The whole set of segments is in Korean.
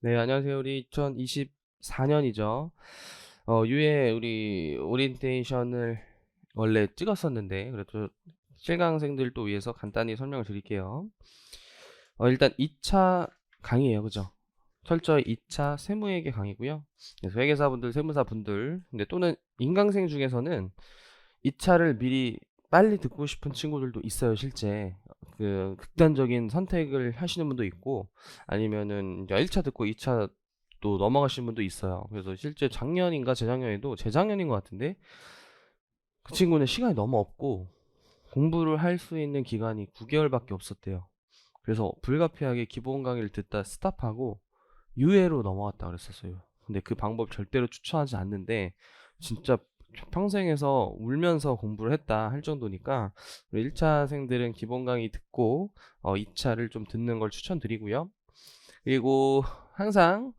네, 안녕하세요. 우리 2024년이죠. 유해 우리 오리엔테이션을 원래 찍었었는데, 그래도 실강생들도 위해서 간단히 설명을 드릴게요. 일단 2차 강의예요. 그죠? 철저히 2차 세무회계 강의고요. 그래서 회계사분들, 세무사분들, 근데 또는 인강생 중에서는 2차를 미리 빨리 듣고 싶은 친구들도 있어요, 실제. 그 극단적인 선택을 하시는 분도 있고, 아니면은 이제 1차 듣고 2차 또 넘어가시는 분도 있어요. 그래서 실제 작년인가 재작년에도 재작년인 것 같은데 그 친구는 시간이 너무 없고 공부를 할 수 있는 기간이 9개월밖에 없었대요. 그래서 불가피하게 기본 강의를 듣다 스탑하고 유예로 넘어갔다 그랬었어요. 근데 그 방법 절대로 추천하지 않는데 진짜 평생에서 울면서 공부를 했다 할 정도니까 우리 1차생들은 기본 강의 듣고 2차를 좀 듣는 걸 추천드리고요. 그리고 항상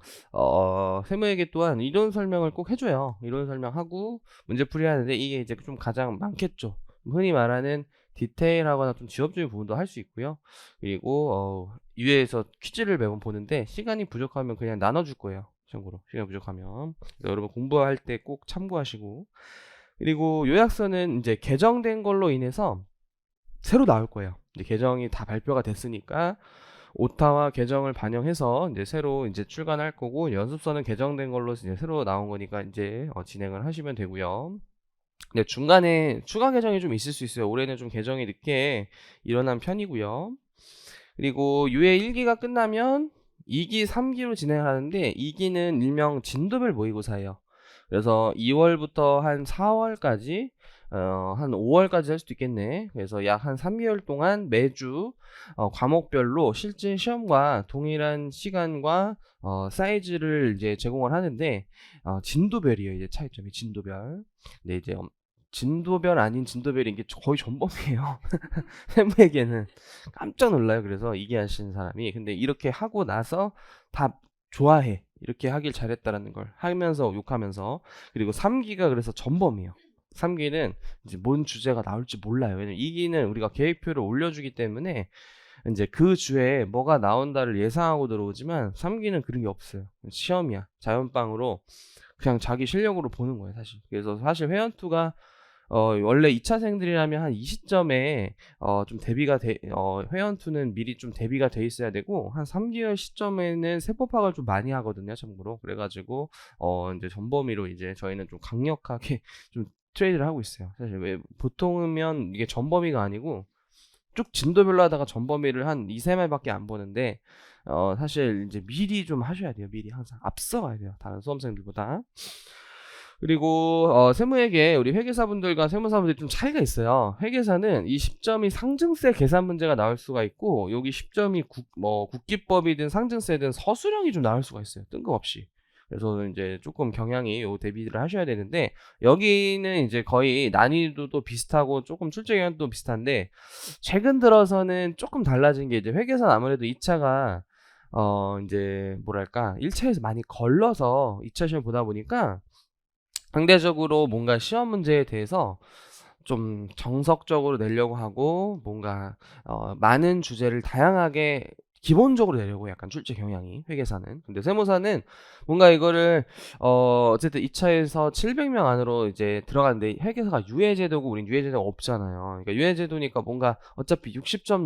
세무회계 또한 이론 설명을 꼭 해줘요. 이론 설명하고 문제풀이 하는데 이게 이제 좀 가장 많겠죠. 흔히 말하는 디테일하거나 좀 지엽적인 부분도 할 수 있고요. 그리고 유해에서 퀴즈를 매번 보는데 시간이 부족하면 그냥 나눠줄 거예요. 참고로 시간이 부족하면 여러분 공부할 때 꼭 참고하시고, 그리고 요약서는 이제 개정된 걸로 인해서 새로 나올 거예요. 이제 개정이 다 발표가 됐으니까 오타와 개정을 반영해서 이제 새로 이제 출간할 거고, 연습서는 개정된 걸로 이제 새로 나온 거니까 이제 진행을 하시면 되고요. 근데 중간에 추가 개정이 좀 있을 수 있어요. 올해는 좀 개정이 늦게 일어난 편이고요. 그리고 유예 1기가 끝나면 2기, 3기로 진행을 하는데 2기는 일명 진도별 모의고사예요. 그래서 2월부터 한 4월까지 한 5월까지 할 수도 있겠네. 그래서 약 한 3개월 동안 매주 과목별로 실제 시험과 동일한 시간과 사이즈를 이제 제공을 하는데 진도별이에요. 이제 차이점이 진도별. 근데 이제 진도별 아닌 진도별인 게 거의 전범이에요. 세무에게는 깜짝 놀라요. 그래서 이게 하시는 사람이 근데 이렇게 하고 나서 다 좋아해. 이렇게 하길 잘했다라는 걸 하면서 욕하면서. 그리고 3기가 그래서 전범이에요. 3기는 이제 뭔 주제가 나올지 몰라요. 왜냐면 2기는 우리가 계획표를 올려주기 때문에 이제 그 주에 뭐가 나온다를 예상하고 들어오지만 3기는 그런 게 없어요. 시험이야. 자연빵으로 그냥 자기 실력으로 보는 거예요, 사실. 그래서 사실 회원투가 원래 2차생들이라면 한 이 시점에 좀 대비가 회원2는 미리 좀 대비가 돼 있어야 되고, 한 3개월 시점에는 세법 파악을 좀 많이 하거든요, 참고로. 그래가지고 이제 전범위로 이제 저희는 좀 강력하게 좀 트레이드를 하고 있어요. 사실 왜 보통이면 이게 전범위가 아니고 쭉 진도별로 하다가 전범위를 한 2, 3말밖에 안 보는데 사실 이제 미리 좀 하셔야 돼요. 미리 항상 앞서가야 돼요. 다른 수험생들보다. 그리고 세무회계 우리 회계사분들과 세무사분들이 좀 차이가 있어요. 회계사는 이 10점이 상증세 계산 문제가 나올 수가 있고, 여기 10점이 국기법이든 상증세든 서술형이 좀 나올 수가 있어요. 뜬금없이. 그래서 이제 조금 경향이 요 대비를 하셔야 되는데, 여기는 이제 거의 난이도도 비슷하고 조금 출제 경향도 비슷한데, 최근 들어서는 조금 달라진 게 이제 회계사는 아무래도 2차가 이제 뭐랄까 1차에서 많이 걸러서 2차 시험 보다 보니까 상대적으로 뭔가 시험 문제에 대해서 좀 정석적으로 내려고 하고, 뭔가 많은 주제를 다양하게 기본적으로 내려고 약간 출제 경향이 회계사는. 근데 세무사는 뭔가 이거를 어쨌든 2차에서 700명 안으로 이제 들어가는데, 회계사가 유예제도고 우린 유예제도가 없잖아요. 그러니까 유예제도니까 뭔가 어차피 60점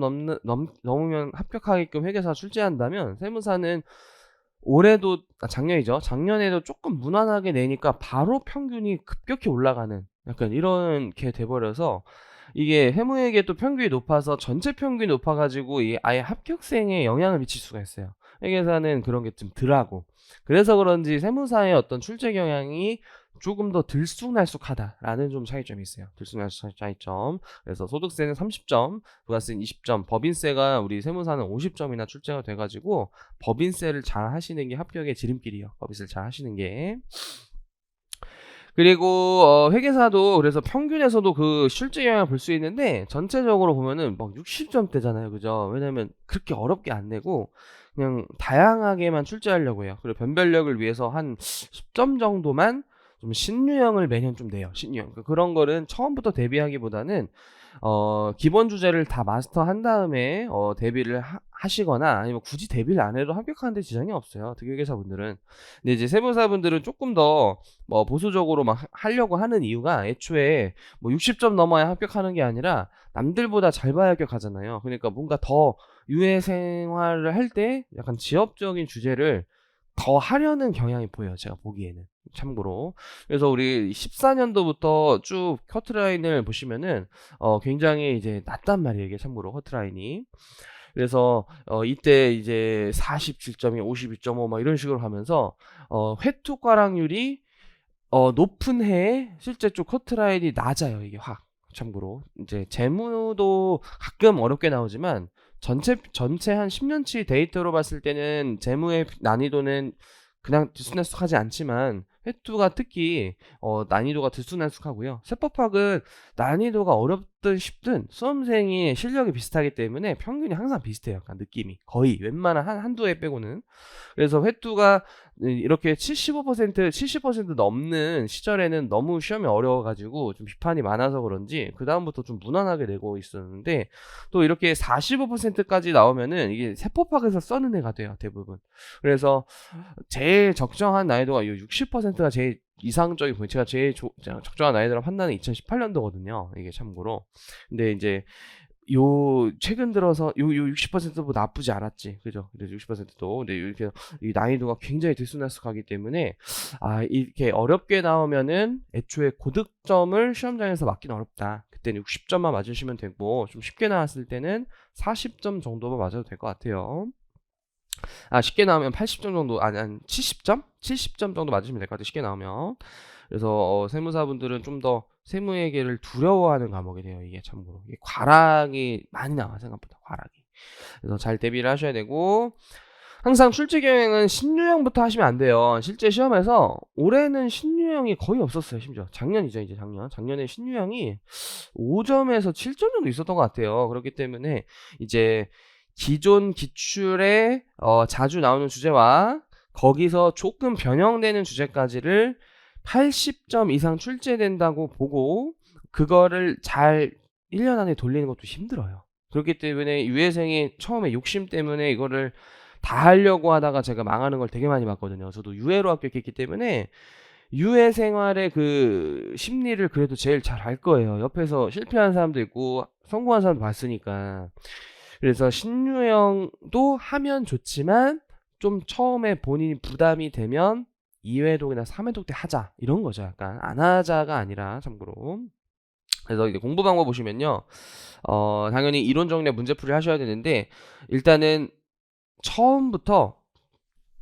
넘으면 합격하게끔 회계사 출제한다면, 세무사는 올해도 작년이죠. 작년에도 조금 무난하게 내니까 바로 평균이 급격히 올라가는 약간 이렇게 돼버려서, 이게 해무에게 또 평균이 높아서 전체 평균이 높아가지고 이 아예 합격생에 영향을 미칠 수가 있어요. 회계사는 그런 게 좀 덜하고, 그래서 그런지 세무사의 어떤 출제 경향이 조금 더 들쑥날쑥하다라는 좀 차이점이 있어요. 들쑥날쑥한 차이점. 그래서 소득세는 30점, 부가세는 20점, 법인세가 우리 세무사는 50점이나 출제가 돼가지고 법인세를 잘 하시는 게 합격의 지름길이에요. 법인세를 잘 하시는 게. 그리고 회계사도 그래서 평균에서도 그 실제 영향을 볼 수 있는데, 전체적으로 보면은 막 60점대잖아요. 그죠? 왜냐면 그렇게 어렵게 안 내고 그냥 다양하게만 출제하려고 해요. 그리고 변별력을 위해서 한 10점 정도만 좀 신유형을 매년 좀 내요. 신유형. 그런 거는 처음부터 대비하기보다는 기본 주제를 다 마스터한 다음에 대비를 하시거나 아니면 굳이 대비를 안 해도 합격하는 데 지장이 없어요, 특유계사분들은. 근데 이제 세무사분들은 조금 더 보수적으로 막 하려고 하는 이유가 애초에 60점 넘어야 합격하는 게 아니라 남들보다 잘 봐야 합격하잖아요. 그러니까 뭔가 더 유해 생활을 할 때 약간 지엽적인 주제를 더 하려는 경향이 보여요, 제가 보기에는. 참고로. 그래서 우리 14년도부터 쭉 커트라인을 보시면은 굉장히 이제 낮단 말이에요, 이게 참고로 커트라인이. 그래서 이때 이제 47.2, 52.5 막 이런 식으로 가면서 회투 과락률이 높은 해에 실제 좀 커트라인이 낮아요, 이게 확. 참고로 이제 재무도 가끔 어렵게 나오지만 전체 한 10년치 데이터로 봤을 때는 재무의 난이도는 그냥 들쑥날쑥하지 않지만 회투가 특히 난이도가 들쑥날쑥하고요. 세법학은 난이도가 어렵든 쉽든 수험생이 실력이 비슷하기 때문에 평균이 항상 비슷해요. 약간 느낌이 거의 웬만한 한두 해 빼고는. 그래서 회투가 이렇게 70% 넘는 시절에는 너무 시험이 어려워가지고 좀 비판이 많아서 그런지 그 다음부터 좀 무난하게 내고 있었는데, 또 이렇게 45%까지 나오면은 이게 세법학에서 써는 애가 돼요, 대부분. 그래서 제일 적정한 난이도가 60%가 제일 이상적인 포인트. 제가 제일 적정한 난이도를 판단은 2018년도거든요. 이게 참고로. 근데 이제 최근 들어서 60%도 나쁘지 않았지, 그죠? 그래서 60%도. 근데 이렇게 이 난이도가 굉장히 들쑥날쑥하기 때문에 이렇게 어렵게 나오면은 애초에 고득점을 시험장에서 맞기는 어렵다. 그때는 60점만 맞으시면 되고, 좀 쉽게 나왔을 때는 40점 정도만 맞아도 될 것 같아요. 쉽게 나오면 80점 정도, 아니 70점? 70점 정도 맞으시면 될 것 같아요, 쉽게 나오면. 그래서 세무사분들은 좀 더 세무회계를 두려워하는 과목이 돼요, 이게 참고로. 이게 과락이 많이 나와, 생각보다 과락이. 그래서 잘 대비를 하셔야 되고, 항상 출제 경향은 신유형부터 하시면 안 돼요. 실제 시험에서 올해는 신유형이 거의 없었어요. 심지어 작년이죠, 이제 작년에 신유형이 5점에서 7점 정도 있었던 것 같아요. 그렇기 때문에 이제 기존 기출에 자주 나오는 주제와 거기서 조금 변형되는 주제까지를 80점 이상 출제된다고 보고 그거를 잘 1년 안에 돌리는 것도 힘들어요. 그렇기 때문에 유예생이 처음에 욕심 때문에 이거를 다 하려고 하다가 제가 망하는 걸 되게 많이 봤거든요. 저도 유예로 합격했기 때문에 유예 생활의 그 심리를 그래도 제일 잘 알 거예요. 옆에서 실패한 사람도 있고 성공한 사람도 봤으니까. 그래서 신유형도 하면 좋지만 좀 처음에 본인이 부담이 되면 2회독이나 3회독 때 하자, 이런 거죠. 약간 안 하자가 아니라, 참고로. 그래서 이제 공부 방법 보시면요, 당연히 이론 정리의 문제풀이 하셔야 되는데, 일단은 처음부터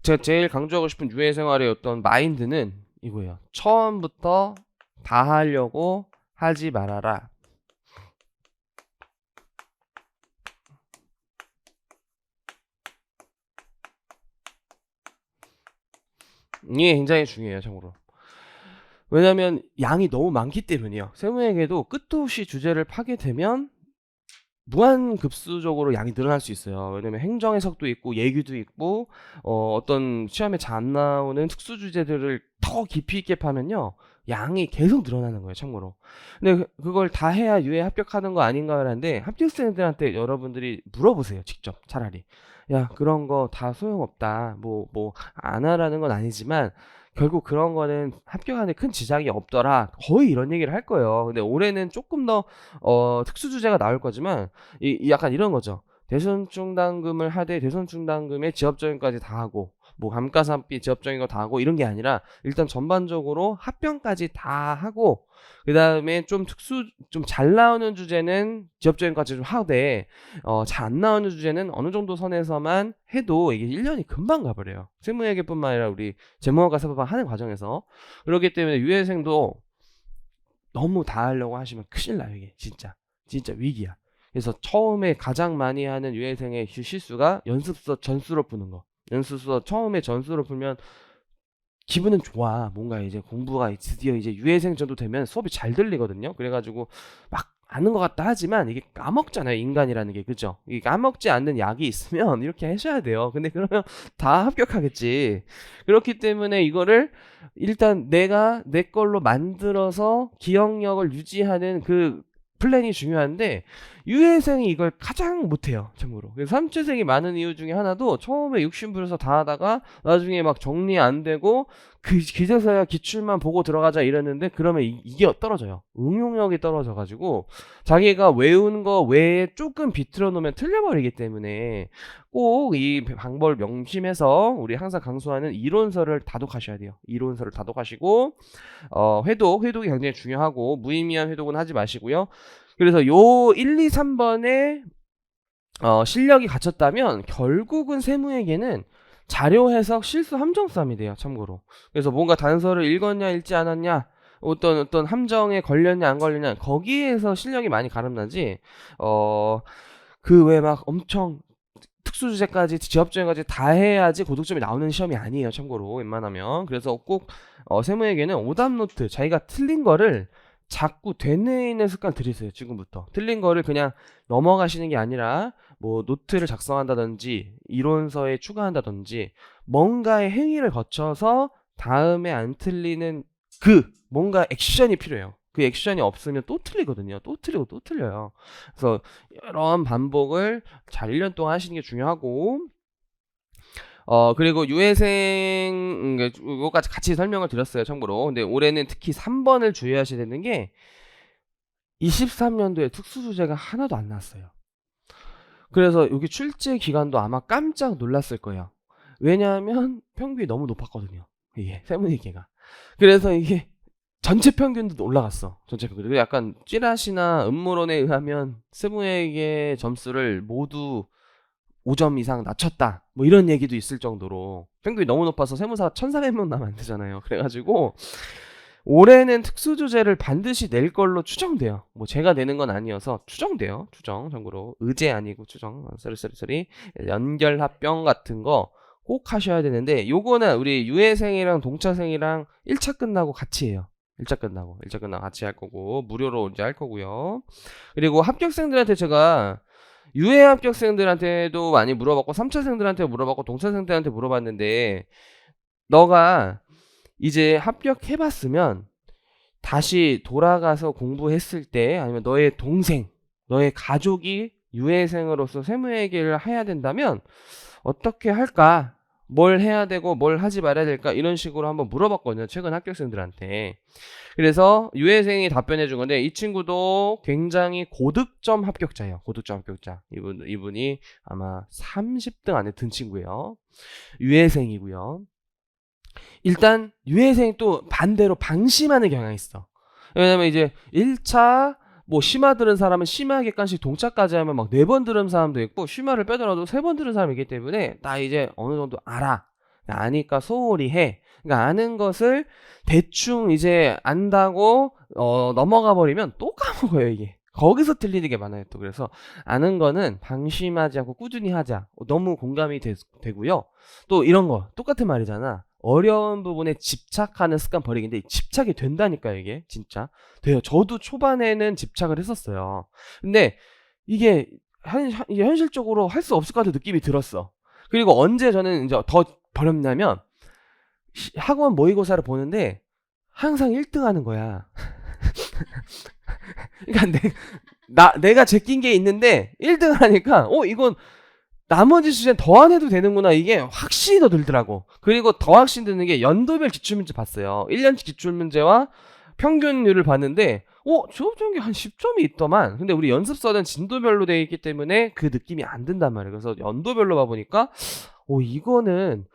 제가 제일 강조하고 싶은 유해 생활의 어떤 마인드는 이거예요. 처음부터 다 하려고 하지 말아라. 이게 굉장히 중요해요, 참고로. 왜냐면 양이 너무 많기 때문이에요. 세무에게도 끝도 없이 주제를 파게 되면 무한급수적으로 양이 늘어날 수 있어요. 왜냐면 행정해석도 있고 예규도 있고 어떤 시험에 잘 안 나오는 특수 주제들을 더 깊이 있게 파면요, 양이 계속 늘어나는 거예요, 참고로. 근데 그걸 다 해야 유예 합격하는 거 아닌가라는데, 합격생들한테 여러분들이 물어보세요, 직접. 차라리 야, 그런 거 다 소용없다, 안 하라는 건 아니지만 결국 그런 거는 합격하는데 큰 지장이 없더라, 거의 이런 얘기를 할 거예요. 근데 올해는 조금 더 특수 주제가 나올 거지만 약간 이런 거죠. 대손충당금을 하되 대손충당금의 지역적인까지 다 하고 감가상비 지역적인 거 다 하고 이런 게 아니라, 일단 전반적으로 합병까지 다 하고 그 다음에 좀 잘 나오는 주제는 지역적인까지 좀 하되 잘 안 나오는 주제는 어느 정도 선에서만 해도 이게 1년이 금방 가버려요. 세무회계뿐만 아니라 우리 재무학과 사법학 하는 과정에서. 그렇기 때문에 유예생도 너무 다 하려고 하시면 큰일 나요. 이게 진짜 위기야. 그래서 처음에 가장 많이 하는 유예생의 실수가 연습서 전수로 푸는 거. 연습서 처음에 전수로 풀면 기분은 좋아. 뭔가 이제 공부가 드디어 이제 유예생 정도 되면 수업이 잘 들리거든요. 그래가지고 막 아는 것 같다 하지만 이게 까먹잖아요, 인간이라는 게. 그죠? 이게 까먹지 않는 약이 있으면 이렇게 하셔야 돼요. 근데 그러면 다 합격하겠지. 그렇기 때문에 이거를 일단 내가 내 걸로 만들어서 기억력을 유지하는 그 플랜이 중요한데 유해생이 이걸 가장 못해요, 참고로. 그래서 삼취생이 많은 이유 중에 하나도 처음에 욕심 부려서 다 하다가 나중에 막 정리 안 되고 그제서야 기출만 보고 들어가자 이랬는데 그러면 이게 떨어져요. 응용력이 떨어져가지고 자기가 외운 거 외에 조금 비틀어 놓으면 틀려버리기 때문에 꼭 이 방법을 명심해서 우리 항상 강조하는 이론서를 다독하셔야 돼요. 이론서를 다독하시고 회독이 굉장히 중요하고 무의미한 회독은 하지 마시고요. 그래서 요 1, 2, 3번에 실력이 갖췄다면 결국은 세무에게는 자료 해석 실수 함정 싸움이 돼요, 참고로. 그래서 뭔가 단서를 읽었냐 읽지 않았냐, 어떤 함정에 걸렸냐 안 걸렸냐, 거기에서 실력이 많이 가름나지 그 외 막 엄청 특수주제까지 지역주행까지 다 해야지 고득점이 나오는 시험이 아니에요, 참고로. 웬만하면. 그래서 꼭 세무에게는 오답노트, 자기가 틀린 거를 자꾸 되뇌이는 습관 들이세요, 지금부터. 틀린 거를 그냥 넘어가시는 게 아니라 뭐 노트를 작성한다든지 이론서에 추가한다든지 뭔가의 행위를 거쳐서 다음에 안 틀리는 뭔가 액션이 필요해요. 그 액션이 없으면 또 틀리거든요. 또 틀리고 또 틀려요. 그래서 여러 반복을 잘 1년 동안 하시는 게 중요하고, 그리고 유해생, 이거까지 같이 설명을 드렸어요, 참고로. 근데 올해는 특히 3번을 주의하셔야 되는 게 23년도에 특수주제가 하나도 안 나왔어요. 그래서 여기 출제 기간도 아마 깜짝 놀랐을 거예요. 왜냐하면 평균이 너무 높았거든요, 이게 세무회계가. 그래서 이게 전체 평균도 올라갔어. 전체 평균. 약간 찌라시나 음모론에 의하면 세무회계 점수를 모두 5점 이상 낮췄다, 뭐 이런 얘기도 있을 정도로 평균이 너무 높아서 세무사가 1,400명 나면 안 되잖아요. 그래가지고 올해는 특수주제를 반드시 낼 걸로 추정돼요. 뭐 제가 내는 건 아니어서 추정돼요. 추정, 참고로. 의제 아니고 추정. 쏘리. 연결합병 같은 거 꼭 하셔야 되는데, 요거는 우리 유해생이랑 동차생이랑 1차 끝나고 같이 해요. 1차 끝나고 같이 할 거고, 무료로 이제 할 거고요. 그리고 합격생들한테 제가 유해 합격생들한테도 많이 물어봤고 3차생들한테 물어봤고 동차생들한테 물어봤는데, 너가 이제 합격해봤으면 다시 돌아가서 공부했을 때, 아니면 너의 동생, 너의 가족이 유해생으로서 세무회계를 해야 된다면 어떻게 할까? 뭘 해야 되고 뭘 하지 말아야 될까? 이런 식으로 한번 물어봤거든요, 최근 합격생들한테. 그래서 유해생이 답변해 준 건데, 이 친구도 굉장히 고득점 합격자예요. 고득점 합격자. 이분이 아마 30등 안에 든 친구예요. 유해생이고요. 일단 유해생이 또 반대로 방심하는 경향이 있어. 왜냐면 이제 1차 뭐 심화 들은 사람은 심화 객관식 동차까지 하면 막 4번 들은 사람도 있고, 심화를 빼더라도 3번 들은 사람이 있기 때문에 나 이제 어느 정도 알아. 아니까 소홀히 해. 그러니까 아는 것을 대충 이제 안다고 넘어가 버리면 또 까먹어요, 이게. 거기서 틀리는 게 많아요, 또. 그래서 아는 거는 방심하지 않고 꾸준히 하자. 너무 공감이 되고요. 또 이런 거 똑같은 말이잖아. 어려운 부분에 집착하는 습관 버리기인데, 집착이 된다니까, 이게. 진짜 돼요. 저도 초반에는 집착을 했었어요. 근데 이게 현실적으로 할 수 없을 것 같은 느낌이 들었어. 그리고 언제 저는 이제 더 버렸냐면, 학원 모의고사를 보는데 항상 1등 하는 거야. 그러니까 내가 제낀 게 있는데 1등 하니까 이건 나머지 수제는 더 안 해도 되는구나, 이게 확신이 더 들더라고. 그리고 더 확신 드는 게 연도별 기출문제 봤어요. 1년치 기출문제와 평균율을 봤는데 저게 한 10점이 있더만. 근데 우리 연습서는 진도별로 되어 있기 때문에 그 느낌이 안 든단 말이에요. 그래서 연도별로 봐보니까 이거는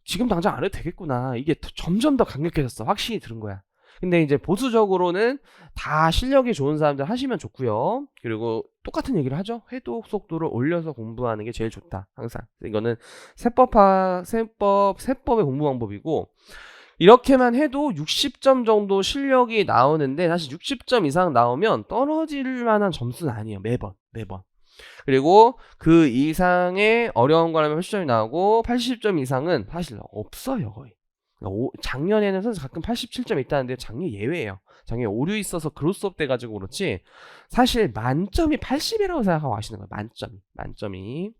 지금 당장 안 해도 되겠구나, 이게 점점 더 강력해졌어. 확신이 들은 거야. 근데 이제 보수적으로는 다 실력이 좋은 사람들 하시면 좋고요. 그리고 똑같은 얘기를 하죠. 회독 속도를 올려서 공부하는 게 제일 좋다, 항상. 이거는 세법의 공부 방법이고, 이렇게만 해도 60점 정도 실력이 나오는데, 사실 60점 이상 나오면 떨어질 만한 점수는 아니에요, 매번. 그리고 그 이상의 어려운 거라면 80점이 나오고 80점 이상은 사실 없어요, 거의. 작년에는 선수 가끔 87점 있다는데 작년 예외예요. 작년에 오류 있어서 그로스업 돼가지고 그렇지, 사실 만점이 80이라고 생각하고 하시는 거예요. 만점이.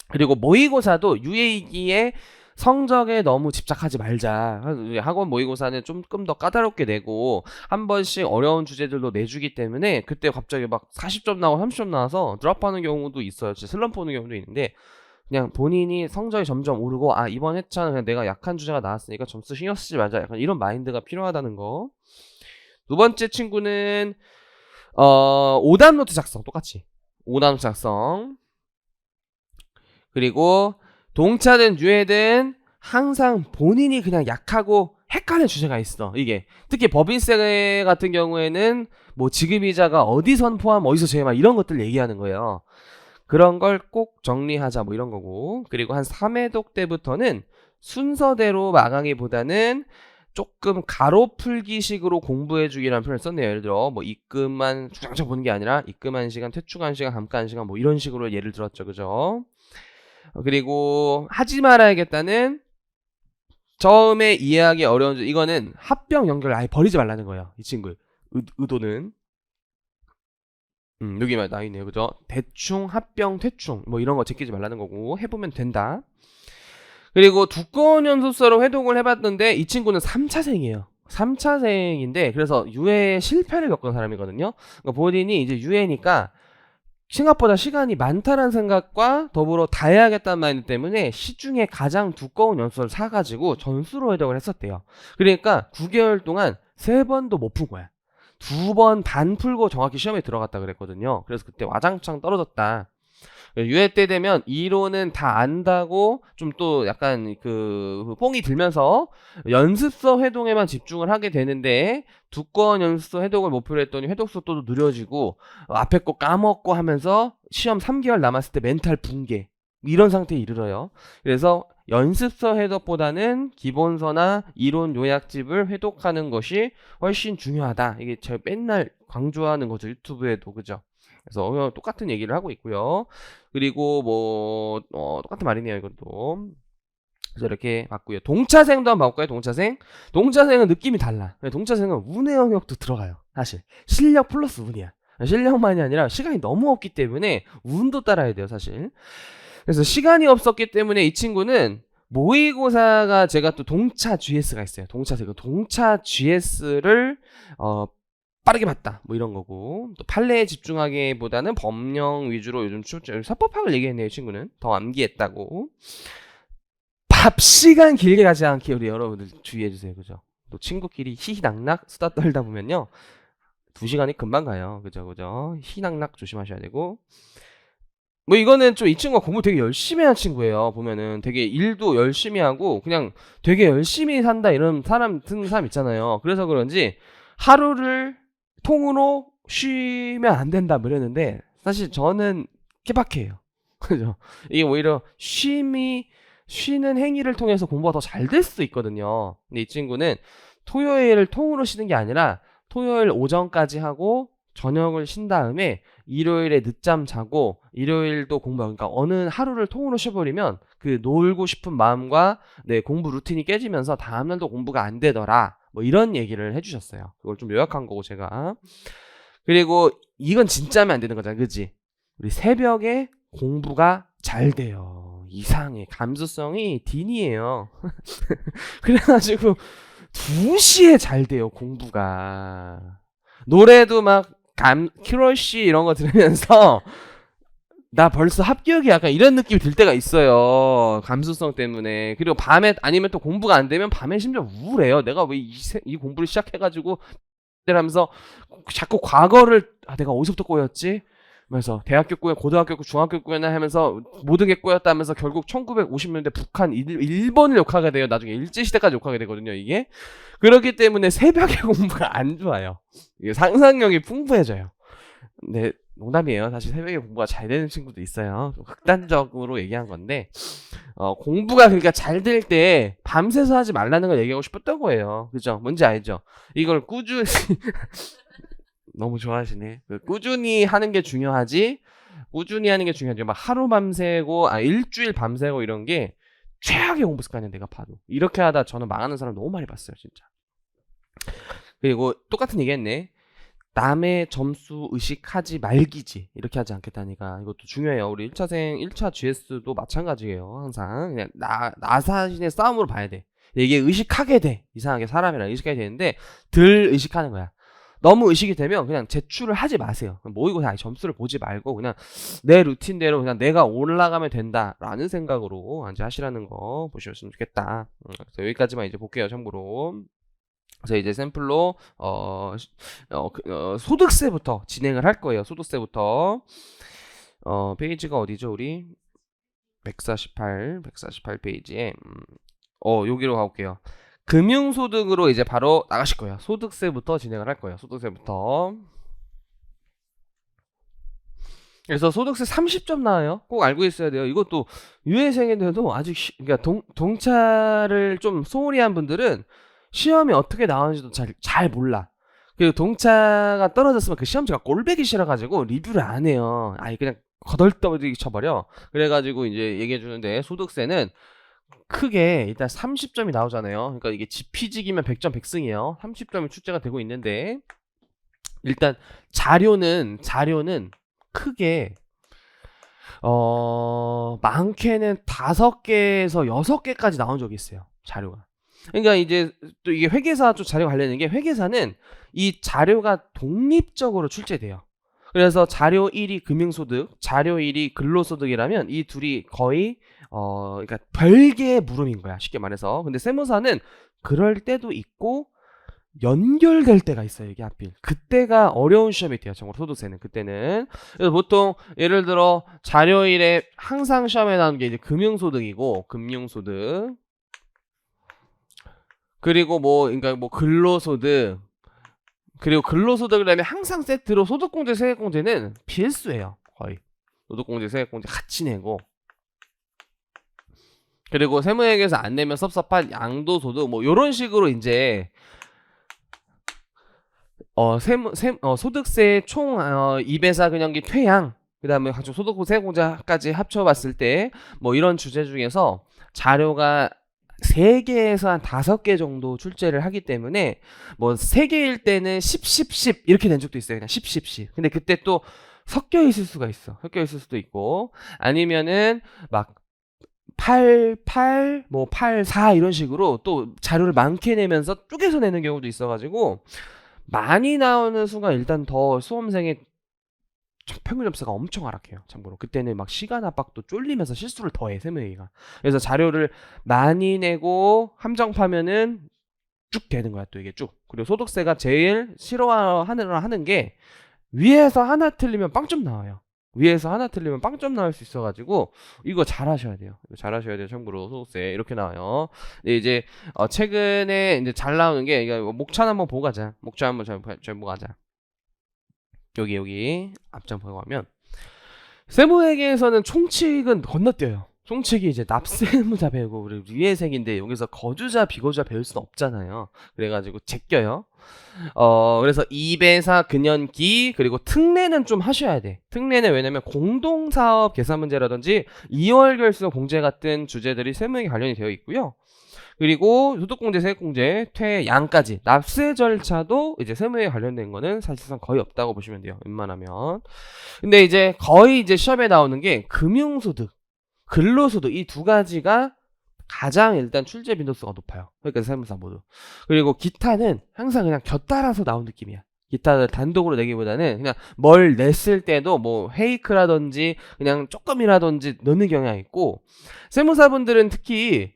그리고 모의고사도 UA기에 성적에 너무 집착하지 말자. 학원 모의고사는 조금 더 까다롭게 내고 한 번씩 어려운 주제들도 내주기 때문에 그때 갑자기 막 40점 나오고 30점 나와서 드랍하는 경우도 있어요. 진짜 슬럼프 오는 경우도 있는데 그냥 본인이 성적이 점점 오르고 이번 회차는 그냥 내가 약한 주제가 나왔으니까 점수 신경 쓰지 말자. 약간 이런 마인드가 필요하다는 거. 두 번째 친구는 5단 노트 작성 똑같이 5단 노트 작성. 그리고 동차든 유해든 항상 본인이 그냥 약하고 헷갈리는 주제가 있어. 이게 특히 법인세 같은 경우에는 뭐 지급이자가 어디 선포함 어디서 제외함 이런 것들 얘기하는 거예요. 그런 걸 꼭 정리하자 뭐 이런 거고. 그리고 한 3회독 때부터는 순서대로 마강이보다는 조금 가로 풀기식으로 공부해주기라는 표현을 썼네요. 예를 들어 뭐 입금만 주장창 보는 게 아니라 입금한 시간, 퇴출한 시간, 감가한 시간 뭐 이런 식으로 예를 들었죠. 그죠? 그리고 하지 말아야겠다는 처음에 이해하기 어려운 이거는 합병 연결을 아예 버리지 말라는 거예요. 이 친구의 의도는 여기 나있네요. 그죠? 대충 합병 퇴충 뭐 이런 거 제끼지 말라는 거고 해보면 된다. 그리고 두꺼운 연습서로 회독을 해봤는데 이 친구는 3차생이에요. 3차생인데 그래서 유해 실패를 겪은 사람이거든요. 그러니까 본인이 이제 유해니까 생각보다 시간이 많다는 생각과 더불어 다 해야겠다는 마인드 때문에 시중에 가장 두꺼운 연습서를 사가지고 전수로 회독을 했었대요. 그러니까 9개월 동안 3번도 못 푼 거야. 2번 반 풀고 정확히 시험에 들어갔다 그랬거든요. 그래서 그때 와장창 떨어졌다. 유해 때 되면 이론은 다 안다고 좀 또 약간 그 뽕이 들면서 연습서 회동에만 집중을 하게 되는데 두꺼운 연습서 회독을 목표로 했더니 회독 속도도 느려지고 앞에 거 까먹고 하면서 시험 3개월 남았을 때 멘탈 붕괴 이런 상태에 이르러요. 그래서 연습서 회독보다는 기본서나 이론 요약집을 회독하는 것이 훨씬 중요하다. 이게 제가 맨날 강조하는 거죠. 유튜브에도. 그죠? 그래서 똑같은 얘기를 하고 있고요. 그리고 뭐 똑같은 말이네요. 이것도. 그래서 이렇게 봤고요. 동차생도 한번 봐볼까요? 동차생은 느낌이 달라. 동차생은 운의 영역도 들어가요. 사실 실력 플러스 운이야. 실력만이 아니라 시간이 너무 없기 때문에 운도 따라야 돼요. 사실. 그래서 시간이 없었기 때문에 이 친구는 모의고사가 제가 또 동차 GS가 있어요. 동차 GS를 빠르게 봤다 뭐 이런 거고, 또 판례에 집중하기보다는 법령 위주로 요즘 사법학을 얘기했네요. 이 친구는 더 암기했다고. 밥 시간 길게 가지 않게 우리 여러분들 주의해주세요. 그죠? 또 친구끼리 희희낙낙 수다 떨다 보면요 2시간이 금방 가요. 그죠? 희낙낙 조심하셔야 되고, 뭐 이거는 좀 이 친구가 공부 되게 열심히 한 친구예요. 보면은 되게 일도 열심히 하고 그냥 되게 열심히 산다 이런 사람 있잖아요. 그래서 그런지 하루를 통으로 쉬면 안 된다 뭐 이랬는데 사실 저는 케바케예요. 그죠? 이게 오히려 쉬는 행위를 통해서 공부가 더 잘 될 수 있거든요. 근데 이 친구는 토요일을 통으로 쉬는 게 아니라 토요일 오전까지 하고 저녁을 쉰 다음에 일요일에 늦잠 자고 일요일도 공부하고, 그러니까 어느 하루를 통으로 쉬어버리면 그 놀고 싶은 마음과 내 공부 루틴이 깨지면서 다음날도 공부가 안 되더라 뭐 이런 얘기를 해주셨어요. 그걸 좀 요약한 거고 제가. 그리고 이건 진짜면 안 되는 거잖아. 그치? 우리 새벽에 공부가 잘 돼요. 이상해. 감수성이 딘이에요. 그래가지고 2시에 잘 돼요. 공부가. 노래도 막 키로씨 이런 거 들으면서 나 벌써 합격이 약간 이런 느낌이 들 때가 있어요. 감수성 때문에. 그리고 밤에 아니면 또 공부가 안 되면 밤에 심지어 우울해요. 내가 왜 이 공부를 시작해가지고 하면서 자꾸 과거를 내가 어디서부터 꼬였지? 하면서 대학교 꼬여, 고등학교 꼬여, 중학교 꼬였나 하면서 모든 게 꼬였다 하면서 결국 1950년대 북한, 일본을 욕하게 돼요. 나중에 일제시대까지 욕하게 되거든요, 이게. 그렇기 때문에 새벽에 공부가 안 좋아요. 이게 상상력이 풍부해져요. 근데 농담이에요. 사실 새벽에 공부가 잘 되는 친구도 있어요. 극단적으로 얘기한 건데, 공부가 그러니까 잘 될 때 밤새서 하지 말라는 걸 얘기하고 싶었던 거예요. 그죠? 뭔지 알죠? 이걸 꾸준히 너무 좋아하시네. 꾸준히 하는 게 중요하지. 막 하루 밤새고 일주일 밤새고 이런 게 최악의 공부 습관이야. 내가 봐도 이렇게 하다 저는 망하는 사람 너무 많이 봤어요, 진짜. 그리고 똑같은 얘기 했네. 남의 점수 의식하지 말기지. 이렇게 하지 않겠다니까. 이것도 중요해요. 우리 1차 GS도 마찬가지예요. 항상 그냥 나 자신의 싸움으로 봐야 돼. 이게 의식하게 돼. 이상하게 사람이랑 의식하게 되는데 덜 의식하는 거야. 너무 의식이 되면 그냥 제출을 하지 마세요. 모의고사 점수를 보지 말고 그냥 내 루틴대로 그냥 내가 올라가면 된다라는 생각으로 이제 하시라는 거 보셨으면 좋겠다. 그래서 여기까지만 이제 볼게요. 참고로. 그래서 이제 샘플로 소득세부터 진행을 할 거예요. 소득세부터 페이지가 어디죠? 우리 148 페이지에 여기로 가볼게요. 금융소득으로 이제 바로 나가실 거예요. 소득세부터 진행을 할 거예요. 소득세부터. 그래서 소득세 30점 나와요. 꼭 알고 있어야 돼요. 이것도 유예생인데도 아직 그러니까 동차를 좀 소홀히 한 분들은 시험이 어떻게 나오는지도 잘 몰라. 그리고 동차가 떨어졌으면 그 시험지가 꼴배기 싫어가지고 리뷰를 안 해요. 아예 그냥 거덜떠버리기 쳐버려. 그래가지고 이제 얘기해 주는데 소득세는 크게 일단 30점이 나오잖아요. 그러니까 이게 지피직이면 100점 100승이에요. 30점이 출제가 되고 있는데 일단 자료는 크게 많게는 5개에서 6개까지 나온 적이 있어요. 자료가. 그러니까 이제 또 이게 회계사 쪽 자료 관련된 게 회계사는 이 자료가 독립적으로 출제돼요. 그래서 자료 1이 금융소득, 자료 1이 근로소득이라면 이 둘이 거의 그러니까 별개의 물음인 거야. 쉽게 말해서. 근데 세무사는 그럴 때도 있고 연결될 때가 있어요. 이게 하필. 그때가 어려운 시험이 돼요. 참고로 소득세는 그때는. 그래서 보통 예를 들어 자료 1에 항상 시험에 나오는 게 이제 금융소득이고 금융소득. 그리고 그러니까 근로소득. 그리고 근로소득이라면 항상 세트로 소득공제, 세액공제는 필수예요. 거의. 소득공제, 세액공제 같이 내고. 그리고 세무회계에서 안 내면 섭섭한 양도소득 요런 식으로 이제 소득세 총 2배사 근영기 퇴양 그 다음에 각종 소득 세액공제까지 합쳐봤을 때 이런 주제 중에서 자료가 3개에서 한 5개 정도 출제를 하기 때문에 3개일 때는 10 이렇게 낸 적도 있어요. 그냥 10 근데 그때 또 섞여 있을 수가 있어. 섞여 있을 수도 있고 아니면은 막 8, 8, 4 이런 식으로 또 자료를 많게 내면서 쪼개서 내는 경우도 있어가지고 많이 나오는 순간 일단 더 수험생의 평균 점수가 엄청 하락해요. 참고로 그때는 막 시간 압박도 쫄리면서 실수를 더해 세무회의가. 그래서 자료를 많이 내고 함정파면은 쭉 되는 거야. 또 이게 쭉. 그리고 소득세가 제일 싫어하는 게 위에서 하나 틀리면 빵점 나와요. 위에서 하나 틀리면 빵점 나올 수 있어가지고 이거 잘하셔야 돼요. 참고로 소득세 이렇게 나와요. 근데 이제 최근에 이제 잘 나오는 게 이거 목차 한번 보고 가자. 목차 한번 잘 보고 가자. 여기 앞장 보고 가면 세무회계에서는 총칙은 건너뛰어요. 총칙이 이제 납세의무자 배우고 우리 위회생인데 여기서 거주자 비거주자 배울 수는 없잖아요. 그래가지고 제껴요. 그래서 2배사 근연기 그리고 특례는 좀 하셔야 돼. 특례는 왜냐면 공동사업 계산 문제라든지 2월 결수 공제 같은 주제들이 세무회계 관련이 되어 있고요. 그리고 소득공제, 세액공제, 퇴양까지 납세 절차도 이제 세무에 관련된 거는 사실상 거의 없다고 보시면 돼요. 웬만하면. 근데 이제 거의 이제 시험에 나오는 게 금융소득, 근로소득 이 두 가지가 가장 일단 출제 빈도수가 높아요. 그러니까 세무사 모두. 그리고 기타는 항상 그냥 곁따라서 나온 느낌이야. 기타를 단독으로 내기보다는 그냥 뭘 냈을 때도 헤이크라든지 그냥 조금이라든지 넣는 경향이 있고 세무사분들은 특히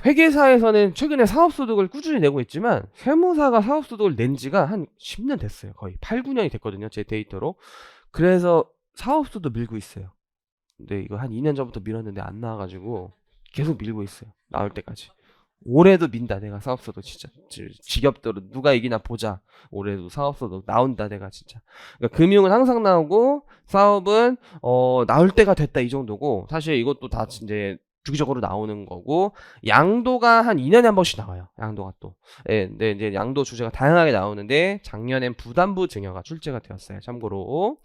회계사에서는 최근에 사업소득을 꾸준히 내고 있지만 세무사가 사업소득을 낸 지가 한 10년 됐어요. 거의 8, 9년이 됐거든요. 제 데이터로. 그래서 사업소득 밀고 있어요. 근데 이거 한 2년 전부터 밀었는데 안 나와가지고 계속 밀고 있어요. 나올 때까지. 올해도 민다 내가 사업소득 진짜 지겹도록 누가 이기나 보자. 올해도 사업소득 나온다 내가 진짜. 그러니까 금융은 항상 나오고 사업은 나올 때가 됐다 이 정도고 사실 이것도 다 이제 주기적으로 나오는 거고 양도가 한 2년에 한 번씩 나와요. 양도가 또. 네, 이제 양도 주제가 다양하게 나오는데 작년엔 부담부 증여가 출제가 되었어요. 참고로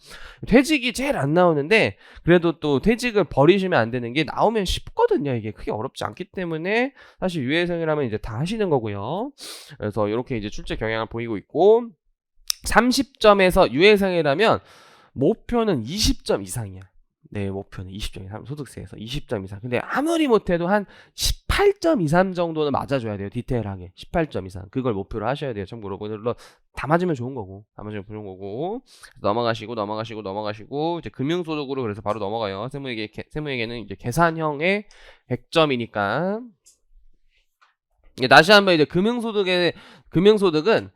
퇴직이 제일 안 나오는데 그래도 또 퇴직을 버리시면 안 되는 게 나오면 쉽거든요. 이게 크게 어렵지 않기 때문에 사실 유예생이라면 이제 다 하시는 거고요. 그래서 이렇게 이제 출제 경향을 보이고 있고 30점에서 유예상이라면 목표는 20점 이상이야. 네, 목표는 20점 이상, 소득세에서 20점 이상. 근데 아무리 못해도 한 18점 이상 정도는 맞아줘야 돼요. 디테일하게 18점 이상. 그걸 목표로 하셔야 돼요. 참고로 물론 다 맞으면 좋은 거고, 다 맞으면 좋은 거고. 넘어가시고 이제 금융소득으로 그래서 바로 넘어가요. 세무회계는 이제 계산형의 100점이니까. 다시 한번 이제 금융소득은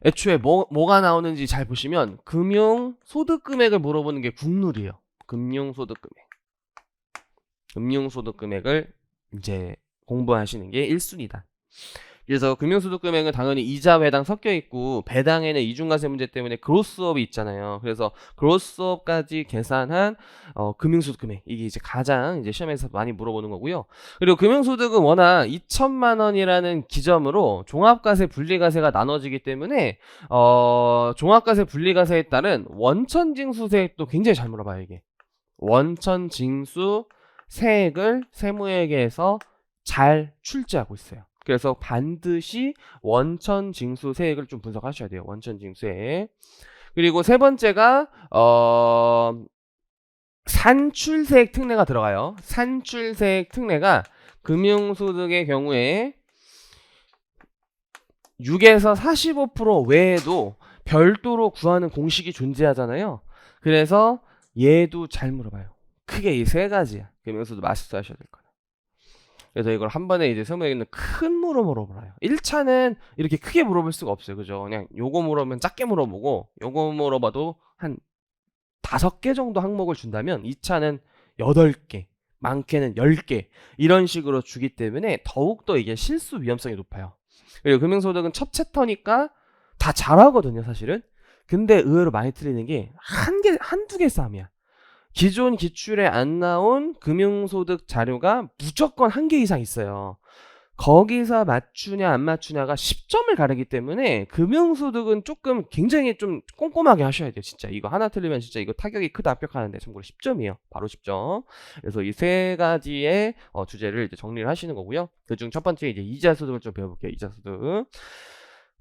애초에 뭐가 나오는지 잘 보시면 금융소득금액을 물어보는 게 국룰이에요. 금융소득금액을 이제 공부하시는 게 1순위다. 그래서 금융소득금액은 당연히 이자 배당 섞여 있고 배당에는 이중과세 문제 때문에 그로스업이 있잖아요. 그래서 그로스업까지 계산한 금융소득금액, 이게 이제 가장 이제 시험에서 많이 물어보는 거고요. 그리고 금융소득은 워낙 2천만 원이라는 기점으로 종합과세 분리과세가 나눠지기 때문에 종합과세 분리과세에 따른 원천징수세액도 굉장히 잘 물어봐요. 이게 원천징수 세액을 세무회계에서 잘 출제하고 있어요. 그래서 반드시 원천징수세액을 좀 분석하셔야 돼요. 원천징수세액. 그리고 세 번째가 산출세액 특례가 들어가요. 산출세액 특례가 금융소득의 경우에 6에서 45% 외에도 별도로 구하는 공식이 존재하잖아요. 그래서 얘도 잘 물어봐요. 크게 이 세 가지야. 금융소득 마스터 하셔야 될 거예요. 그래서 이걸 한 번에 이제 세무회계는 큰 물어봐요. 1차는 이렇게 크게 물어볼 수가 없어요. 그죠? 그냥 요거 물어보면 작게 물어보고, 요거 물어봐도 한 5개 정도 항목을 준다면 2차는 8개, 많게는 10개 이런 식으로 주기 때문에 더욱더 이게 실수 위험성이 높아요. 그리고 금융소득은 첫 챕터니까 다 잘하거든요, 사실은. 근데 의외로 많이 틀리는 게 한두 개 싸움이야. 기존 기출에 안 나온 금융소득 자료가 무조건 1개 이상 있어요. 거기서 맞추냐 안 맞추냐가 10점을 가르기 때문에 금융소득은 조금 굉장히 좀 꼼꼼하게 하셔야 돼요. 진짜 이거 하나 틀리면 진짜 이거 타격이 크다 합격하는데 참고로 10점이에요. 바로 10점. 그래서 이 세 가지의 주제를 이제 정리를 하시는 거고요. 그중 첫 번째 이제 이자소득을 좀 배워볼게요. 이자소득.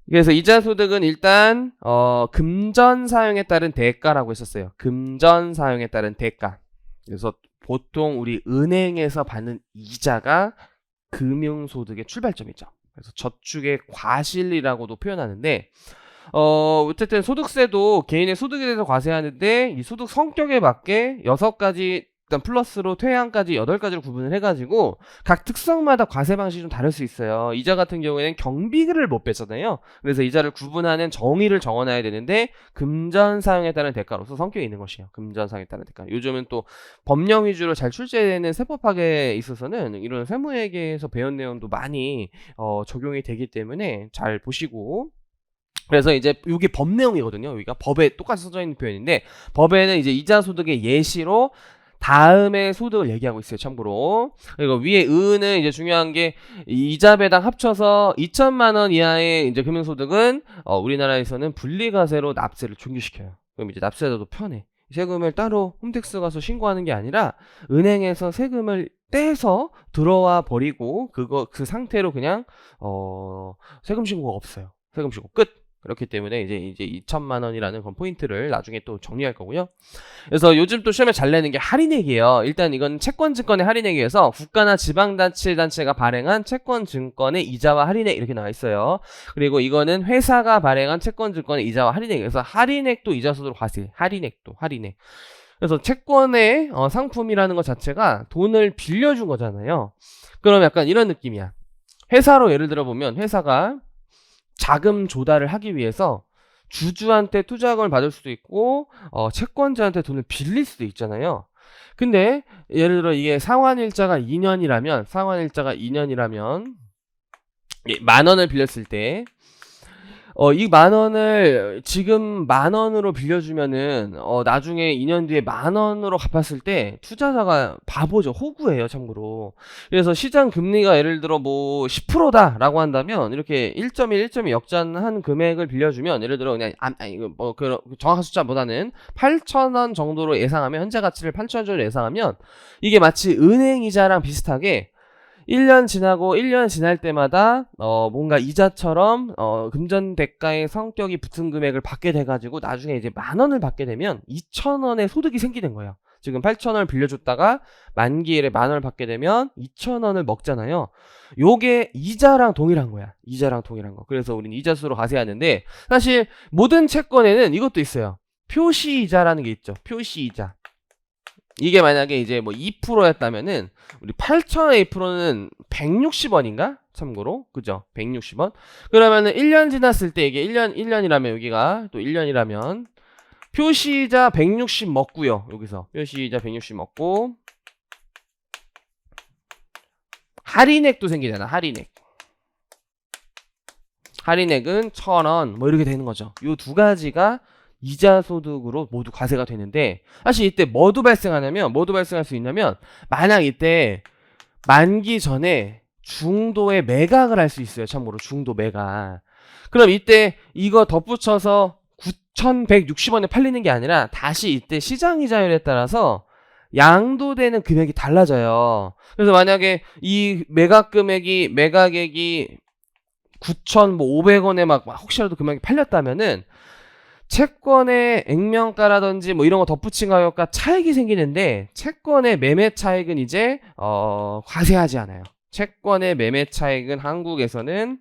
그래서 이자소득은 일단 금전 사용에 따른 대가라고 했었어요. 금전 사용에 따른 대가. 그래서 보통 우리 은행에서 받는 이자가 금융소득의 출발점이죠. 그래서 저축의 과실이라고도 표현하는데 어쨌든 소득세도 개인의 소득에 대해서 과세하는데 이 소득 성격에 맞게 6가지 일단 플러스로 퇴양까지 8가지로 구분을 해가지고 각 특성마다 과세 방식이 좀 다를 수 있어요. 이자 같은 경우에는 경비를 못 뺐잖아요. 그래서 이자를 구분하는 정의를 정해놔야 되는데 금전 사용에 따른 대가로서 성격이 있는 것이에요. 금전 사용에 따른 대가. 요즘은 또 법령 위주로 잘 출제되는 세법학에 있어서는 이런 세무회계에서 배운 내용도 많이 적용이 되기 때문에 잘 보시고. 그래서 이제 이게 법 내용이거든요. 여기가 법에 똑같이 써져 있는 표현인데 법에는 이제 이자 소득의 예시로 다음의 소득을 얘기하고 있어요. 참고로. 그리고 위에 은은 이제 중요한 게 이자 배당 합쳐서 2천만 원 이하의 이제 금융소득은 우리나라에서는 분리과세로 납세를 종료시켜요. 그럼 이제 납세자도 편해. 세금을 따로 홈택스 가서 신고하는 게 아니라 은행에서 세금을 떼서 들어와 버리고 그 상태로 그냥 세금 신고가 없어요. 세금 신고 끝. 그렇기 때문에 이제 2천만 원이라는 그런 포인트를 나중에 또 정리할 거고요. 그래서 요즘 또 시험에 잘 내는 게 할인액이에요. 일단 이건 채권증권의 할인액이어서 국가나 지방자치단체가 발행한 채권증권의 이자와 할인액 이렇게 나와 있어요. 그리고 이거는 회사가 발행한 채권증권의 이자와 할인액. 그래서 할인액도 이자소득으로 과세. 할인액. 그래서 채권의 상품이라는 것 자체가 돈을 빌려준 거잖아요. 그럼 약간 이런 느낌이야. 회사로 예를 들어 보면 회사가 자금 조달을 하기 위해서 주주한테 투자금을 받을 수도 있고 채권자한테 돈을 빌릴 수도 있잖아요. 근데 예를 들어 이게 상환일자가 2년이라면 만 원을 빌렸을 때 이 만 원을 지금 만 원으로 빌려주면은 나중에 2년 뒤에 만 원으로 갚았을 때 투자자가 바보죠. 호구예요, 참고로. 그래서 시장 금리가 예를 들어 뭐 10%다라고 한다면 이렇게 1.1, 1.2 역전한 금액을 빌려주면 예를 들어 그냥 그 정확한 숫자보다는 8,000원 정도로 예상하면 현재 가치를 8,000원 정도로 예상하면 이게 마치 은행 이자랑 비슷하게 1년 지나고 1년 지날 때마다 뭔가 이자처럼 금전 대가의 성격이 붙은 금액을 받게 돼가지고 나중에 이제 10,000원을 받게 되면 2,000원의 소득이 생기는 거예요. 지금 8,000원을 빌려줬다가 만기일에 10,000원을 받게 되면 2,000원을 먹잖아요. 요게 이자랑 동일한 거야. 이자랑 동일한 거. 그래서 우리는 이자수로 과세하는데, 사실 모든 채권에는 이것도 있어요. 표시이자라는 게 있죠. 표시이자. 이게 만약에 이제 뭐 2%였다면은 우리 8,000원의 2%는 160원인가? 참고로. 그죠? 160원. 그러면은 1년 지났을 때 이게 1년이라면 여기가 또 1년이라면 표시이자 160 먹고요. 여기서 표시이자 160 먹고 할인액도 생기잖아. 할인액은 1,000원 뭐 이렇게 되는 거죠. 요 두 가지가 이자 소득으로 모두 과세가 되는데, 사실 이때 뭐도 발생할 수 있냐면, 만약 이때 만기 전에 중도에 매각을 할 수 있어요. 참고로 중도 매각. 그럼 이때 이거 덧붙여서 9,160원에 팔리는 게 아니라 다시 이때 시장 이자율에 따라서 양도되는 금액이 달라져요. 그래서 만약에 이 매각액이 9,500원에 막 혹시라도 금액이 팔렸다면은 채권의 액면가라든지 뭐 이런 거 덧붙인 가격과 차익이 생기는데, 채권의 매매 차익은 이제 과세하지 않아요. 채권의 매매 차익은 한국에서는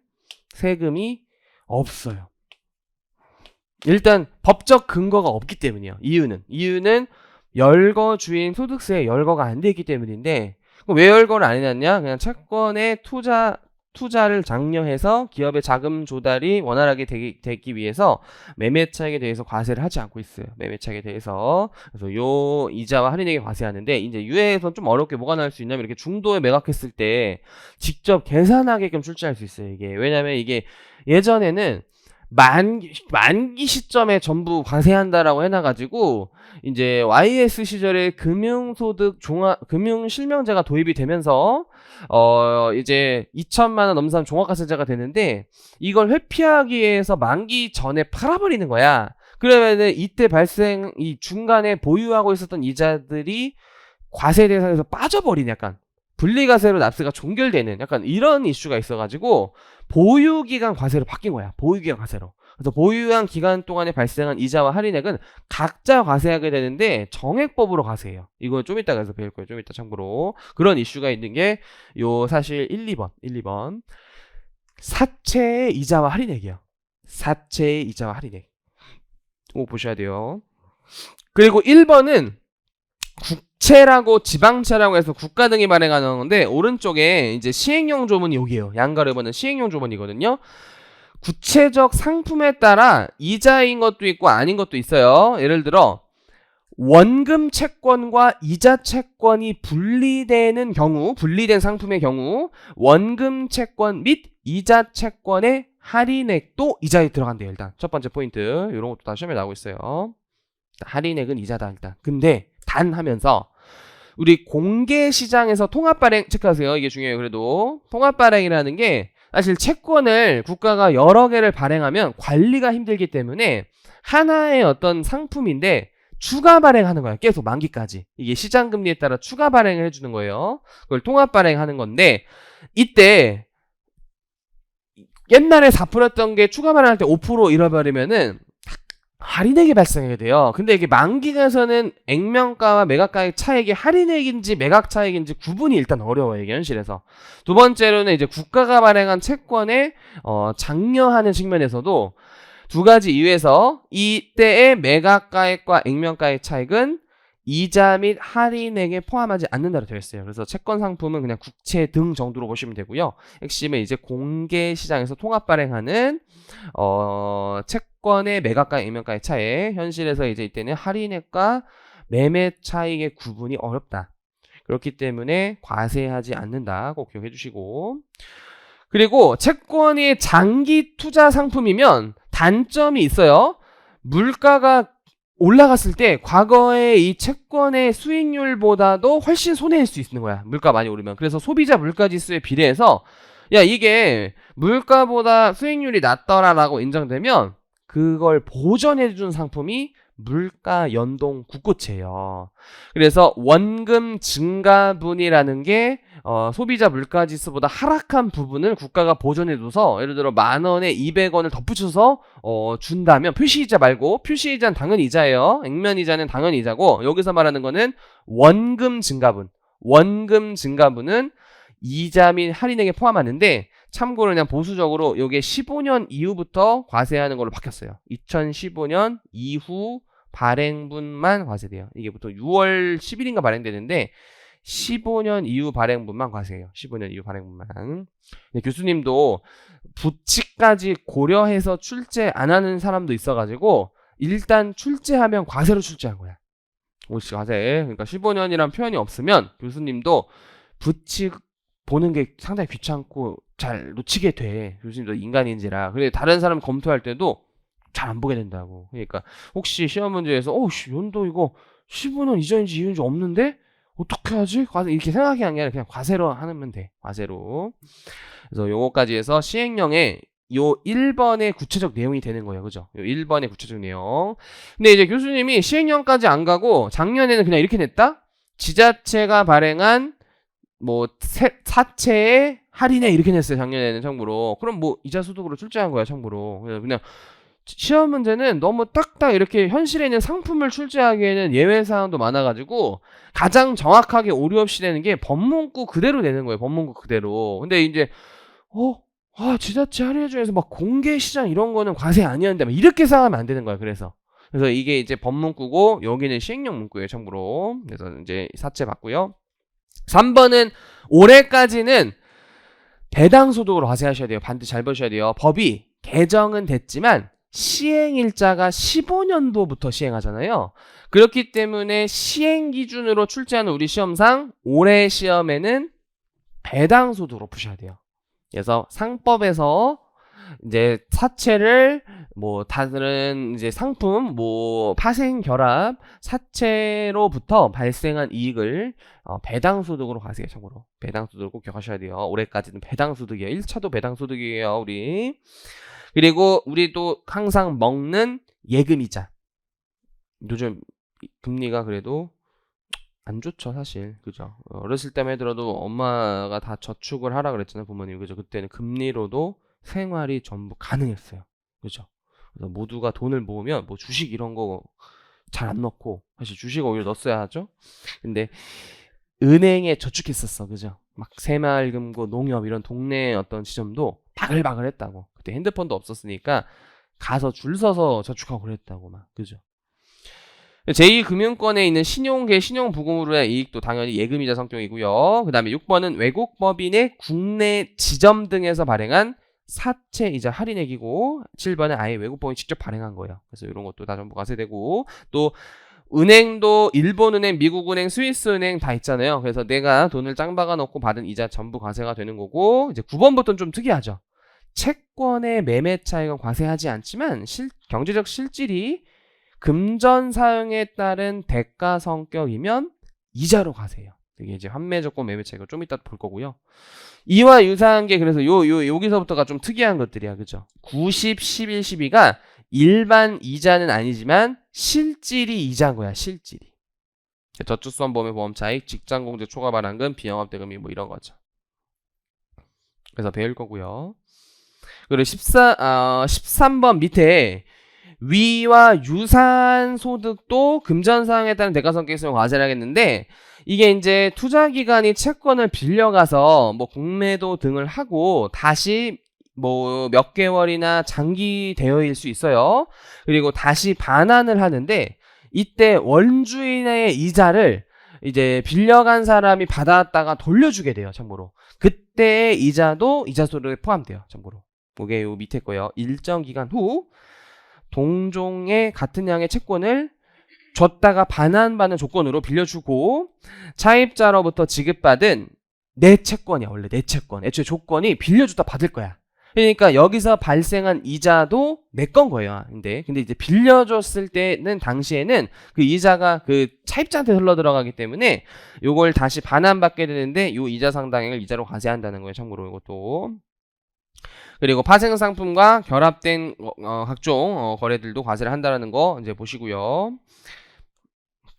세금이 없어요. 일단 법적 근거가 없기 때문이에요. 이유는 열거주인 소득세에 열거가 안 되기 때문인데, 왜 열거를 안 해놨냐? 그냥 채권의 투자를 장려해서 기업의 자금 조달이 원활하게 되기 위해서 매매 차익에 대해서 과세를 하지 않고 있어요. 매매 차익에 대해서. 그래서 요 이자와 할인액에 과세하는데, 이제 유예에선 좀 어렵게 뭐가 나올 수 있냐면, 이렇게 중도에 매각했을 때 직접 계산하게끔 출제할 수 있어요. 이게 왜냐면 이게 예전에는 만기 시점에 전부 과세한다라고 해놔가지고, 이제 YS 시절에 금융실명제가 도입이 되면서 이제 2,000만원 넘사면 종합과세자가 되는데, 이걸 회피하기 위해서 만기 전에 팔아버리는 거야. 그러면은 이때 이 중간에 보유하고 있었던 이자들이 과세 대상에서 빠져버리는, 약간 분리과세로 납세가 종결되는 약간 이런 이슈가 있어가지고 보유기간 과세로 바뀐 거야. 보유기간 과세로. 그래서 보유한 기간 동안에 발생한 이자와 할인액은 각자 과세하게 되는데 정액법으로 과세해요. 이거 좀 이따 가서 배울 거예요. 좀 이따 참고로. 그런 이슈가 있는 게 요 사실 1, 2번. 사채의 이자와 할인액이요. 사채의 이자와 할인액. 꼭 보셔야 돼요. 그리고 1번은 국채라고 지방채라고 해서 국가 등이 발행하는 건데, 오른쪽에 이제 시행령 조문이 여기에요. 양가로 보는 시행령 조문이거든요. 구체적 상품에 따라 이자인 것도 있고 아닌 것도 있어요. 예를 들어 원금 채권과 이자 채권이 분리된 상품의 경우 원금 채권 및 이자 채권의 할인액도 이자에 들어간대요. 일단 첫 번째 포인트, 이런 것도 다 시험에 나오고 있어요. 할인액은 이자다. 일단 근데 단 하면서 우리 공개시장에서 통합발행 체크하세요. 이게 중요해요. 그래도 통합발행이라는 게 사실 채권을 국가가 여러 개를 발행하면 관리가 힘들기 때문에 하나의 어떤 상품인데 추가 발행하는 거야. 계속 만기까지. 이게 시장금리에 따라 추가 발행을 해주는 거예요. 그걸 통합발행하는 건데, 이때 옛날에 4%였던 게 추가 발행할 때 5% 잃어버리면은 할인액이 발생하게 돼요. 근데 이게 만기가에서는 액면가와 매각가의 차액이 할인액인지 매각 차액인지 구분이 일단 어려워요. 이게 현실에서. 두 번째로는 이제 국가가 발행한 채권에 장려하는 측면에서도 두 가지 이유에서 이때의 매각가액과 액면가의 차액은 이자 및 할인액에 포함하지 않는다고 되어 있어요. 그래서 채권 상품은 그냥 국채 등 정도로 보시면 되고요. 핵심은 이제 공개 시장에서 통합 발행하는 채권의 매각가 액면가의 차액, 현실에서 이제 이때는 할인액과 매매 차익의 구분이 어렵다. 그렇기 때문에 과세하지 않는다. 꼭 기억해 주시고, 그리고 채권이 장기 투자 상품이면 단점이 있어요. 물가가 올라갔을 때 과거에 이 채권의 수익률보다도 훨씬 손해일 수 있는 거야. 물가 많이 오르면. 그래서 소비자 물가지수에 비례해서 야, 이게 물가보다 수익률이 낮더라라고 인정되면 그걸 보전해준 상품이 물가 연동 국고채예요. 그래서 원금 증가분이라는 게 소비자 물가지수보다 하락한 부분을 국가가 보존해둬서 예를 들어 10,000원에 200원을 덧붙여서 준다면 표시이자 말고 표시이자는 당연히 이자예요. 액면이자는 당연히 이자고 여기서 말하는 거는 원금 증가분은 이자 및 할인액에 포함하는데 참고로 그냥 보수적으로 이게 15년 이후부터 과세하는 걸로 바뀌었어요. 2015년 이후 발행분만 과세돼요. 이게 보통 6월 10일인가 발행되는데 15년 이후 발행분만 과세해요. 15년 이후 발행분만. 근데 교수님도 부치까지 고려해서 출제 안 하는 사람도 있어가지고 일단 출제하면 과세로 출제한 거야. 오씨 과세. 그러니까 15년이란 표현이 없으면 교수님도 부치 보는 게 상당히 귀찮고 잘 놓치게 돼. 교수님도 인간인지라. 그래 다른 사람 검토할 때도 잘 안 보게 된다고. 그러니까 혹시 시험 문제에서 연도 이거 15년 이전인지 이후인지 없는데 어떻게 하지? 과세 이렇게 생각이 아니라 그냥 과세로 하면 돼. 과세로. 그래서 요거까지 해서 시행령에 요 1번의 구체적 내용이 되는 거예요. 그죠? 요 1번의 구체적 내용. 근데 이제 교수님이 시행령까지 안 가고 작년에는 그냥 이렇게 냈다? 지자체가 발행한 사채의 할인에 이렇게 냈어요. 작년에는 참고로. 그럼 이자 소득으로 출제한 거야. 참고로. 그냥 시험 문제는 너무 딱딱 이렇게 현실에 있는 상품을 출제하기에는 예외 사항도 많아가지고 가장 정확하게 오류 없이 내는 게 법문구 그대로 내는 거예요. 법문구 그대로. 근데 이제 지자체 할인 중에서 공개 시장 이런 거는 과세 아니었는데 이렇게 생각하면 안 되는 거야. 그래서 이게 이제 법문구고 여기는 시행령 문구예요. 참고로. 그래서 이제 사채 받고요. 3번은 올해까지는 배당소득으로 과세하셔야 돼요. 반드시 잘 보셔야 돼요. 법이 개정은 됐지만 시행일자가 15년도부터 시행하잖아요. 그렇기 때문에 시행 기준으로 출제하는 우리 시험상 올해 시험에는 배당소득으로 푸셔야 돼요. 그래서 상법에서 이제 사채를 다른 이제 상품 파생 결합 사채로부터 발생한 이익을 배당소득으로 과세해요. 참고로 배당소득을 꼭 기억하셔야 돼요. 올해까지는 배당소득이에요. 1차도 배당소득이에요. 우리. 그리고 우리도 항상 먹는 예금이자. 요즘 금리가 그래도 안 좋죠, 사실. 그죠? 어렸을 때만 해도 엄마가 다 저축을 하라 그랬잖아요, 부모님. 그죠? 그때는 금리로도 생활이 전부 가능했어요. 그죠? 그래서 모두가 돈을 모으면 주식 이런 거 잘 안 넣고, 사실 주식 오히려 넣었어야 하죠? 근데 은행에 저축했었어. 그죠? 새마을금고, 농협 이런 동네 어떤 지점도 바글바글 했다고. 그때 핸드폰도 없었으니까 가서 줄 서서 저축하고 그랬다고 그죠? 제2금융권에 있는 신용계 신용부금으로의 이익도 당연히 예금이자 성격이고요. 그 다음에 6번은 외국법인의 국내 지점 등에서 발행한 사채이자 할인액이고 7번은 아예 외국법인이 직접 발행한 거예요. 그래서 이런 것도 다 전부 과세되고 또 은행도 일본은행, 미국은행, 스위스은행 다 있잖아요. 그래서 내가 돈을 짱 박아 놓고 받은 이자 전부 과세가 되는 거고 이제 9번부터는 좀 특이하죠. 채권의 매매 차익은 과세하지 않지만 경제적 실질이 금전 사용에 따른 대가 성격이면 이자로 과세해요. 이게 이제 환매 조건 매매 차익을 좀 이따 볼 거고요. 이와 유사한 게 그래서 여기서부터가 좀 특이한 것들이야. 그죠? 90, 11, 12가 일반 이자는 아니지만 실질이 이자인 거야. 실질이. 저축수험보험의 보험 차익, 직장공제 초과 발행금, 비영업대금이 이런 거죠. 그래서 배울 거고요. 그리고 13번 밑에 위와 유사한 소득도 금전사항에 따른 대가성격이 있으면 과세를 하겠는데 이게 이제 투자기관이 채권을 빌려가서 공매도 등을 하고 다시 몇 개월이나 장기 대여일 수 있어요. 그리고 다시 반환을 하는데 이때 원주인의 이자를 이제 빌려간 사람이 받았다가 돌려주게 돼요. 참고로 그때의 이자도 이자소득에 포함돼요. 참고로 그게 요 밑에 거예요. 일정 기간 후 동종의 같은 양의 채권을 줬다가 반환받는 조건으로 빌려주고 차입자로부터 지급받은 내 채권이야. 원래 내 채권. 애초에 조건이 빌려줬다 받을 거야. 그러니까 여기서 발생한 이자도 내 건 거예요. 근데 이제 빌려줬을 때는 당시에는 그 이자가 그 차입자한테 흘러 들어가기 때문에 요걸 다시 반환받게 되는데 요 이자 상당액을 이자로 과세한다는 거예요. 참고로 이것도. 그리고 파생상품과 결합된 각종 거래들도 과세를 한다는 거 이제 보시고요.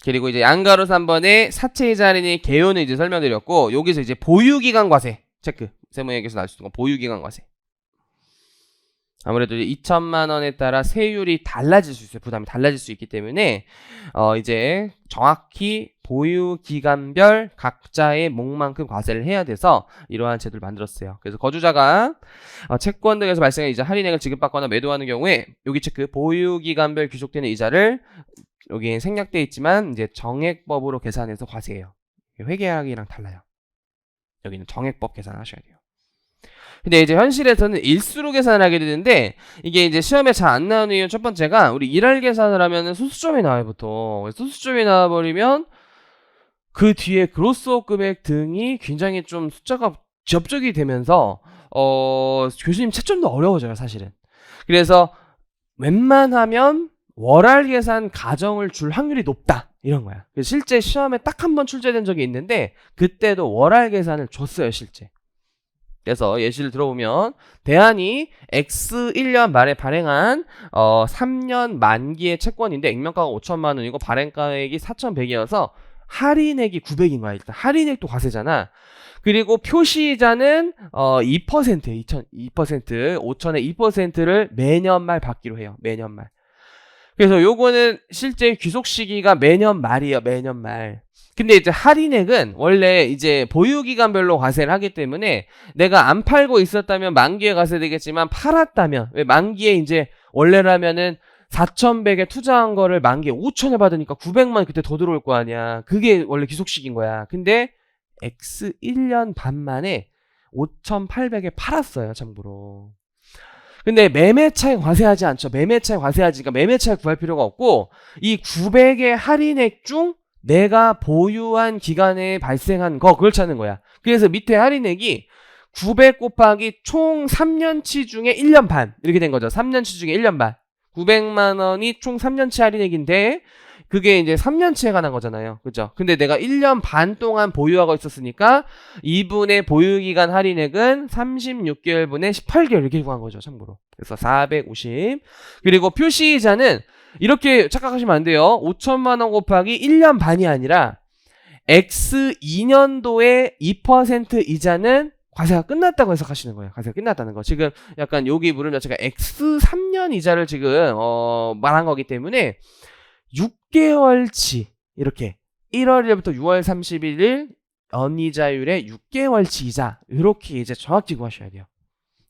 그리고 이제 양가로 3번에 사채이자 할인의 개요는 이제 설명드렸고, 여기서 이제 보유기간 과세 체크. 세무회계에서 나올 수 있는 건 보유기간 과세. 아무래도 2천만 원에 따라 세율이 달라질 수 있어요. 부담이 달라질 수 있기 때문에 이제 정확히 보유 기간별 각자의 목만큼 과세를 해야 돼서 이러한 제도를 만들었어요. 그래서 거주자가 채권 등에서 발생한 이자 할인액을 지급받거나 매도하는 경우에 여기 체크 보유 기간별 귀속되는 이자를 여기 생략되어 있지만 이제 정액법으로 계산해서 과세해요. 회계하기랑 달라요. 여기는 정액법 계산하셔야 돼요. 근데 이제 현실에서는 일수로 계산을 하게 되는데 이게 이제 시험에 잘 안 나오는 이유 첫 번째가 우리 일할 계산을 하면은 소수점이 나와요 보통. 소수점이 나와버리면 그 뒤에 그로스업 금액 등이 굉장히 좀 숫자가 지엽적이 되면서 교수님 채점도 어려워져요 사실은. 그래서 웬만하면 월할 계산 가정을 줄 확률이 높다 이런 거야. 실제 시험에 딱 한 번 출제된 적이 있는데 그때도 월할 계산을 줬어요 실제. 그래서 예시를 들어보면 대안이 X 1년 말에 발행한 3년 만기의 채권인데 액면가가 5천만 원이고 발행가액이 4,100이어서 할인액이 900인 거야. 일단 할인액도 과세잖아. 그리고 표시이자는 2%, 2% 5천에 2%를 매년 말 받기로 해요. 매년 말. 그래서 요거는 실제 귀속 시기가 매년 말이에요. 매년 말. 근데 이제 할인액은 원래 이제 보유기간별로 과세를 하기 때문에 내가 안 팔고 있었다면 만기에 과세되겠지만 팔았다면 왜 만기에 이제 원래라면은 4,100에 투자한 거를 만기에 5,000에 받으니까 900만 그때 더 들어올 거 아니야. 그게 원래 귀속시기인 거야. 근데 X 1년 반 만에 5,800에 팔았어요. 참고로. 근데 매매차익 과세하지 않죠. 매매차익 과세하지니까 매매차익 구할 필요가 없고 이 900의 할인액 중 내가 보유한 기간에 발생한 거 그걸 찾는 거야. 그래서 밑에 할인액이 900 곱하기 총 3년치 중에 1년 반 이렇게 된 거죠. 3년치 중에 1년 반 900만 원이 총 3년치 할인액인데 그게 이제 3년치에 관한 거잖아요. 그죠? 근데 내가 1년 반 동안 보유하고 있었으니까 이분의 보유기간 할인액은 36개월분의 18개월 이렇게 구한 거죠. 참고로. 그래서 450. 그리고 표시이자는 이렇게 착각하시면 안 돼요. 5천만 원 곱하기 1년 반이 아니라 X 2년도의 2% 이자는 과세가 끝났다고 해석하시는 거예요. 과세가 끝났다는 거. 지금 약간 여기 물음 자체가 X 3년 이자를 지금 말한 거기 때문에 6개월치 이렇게 1월 1일부터 6월 31일 연이자율의 6개월치 이자 이렇게 이제 정확히 구하셔야 돼요.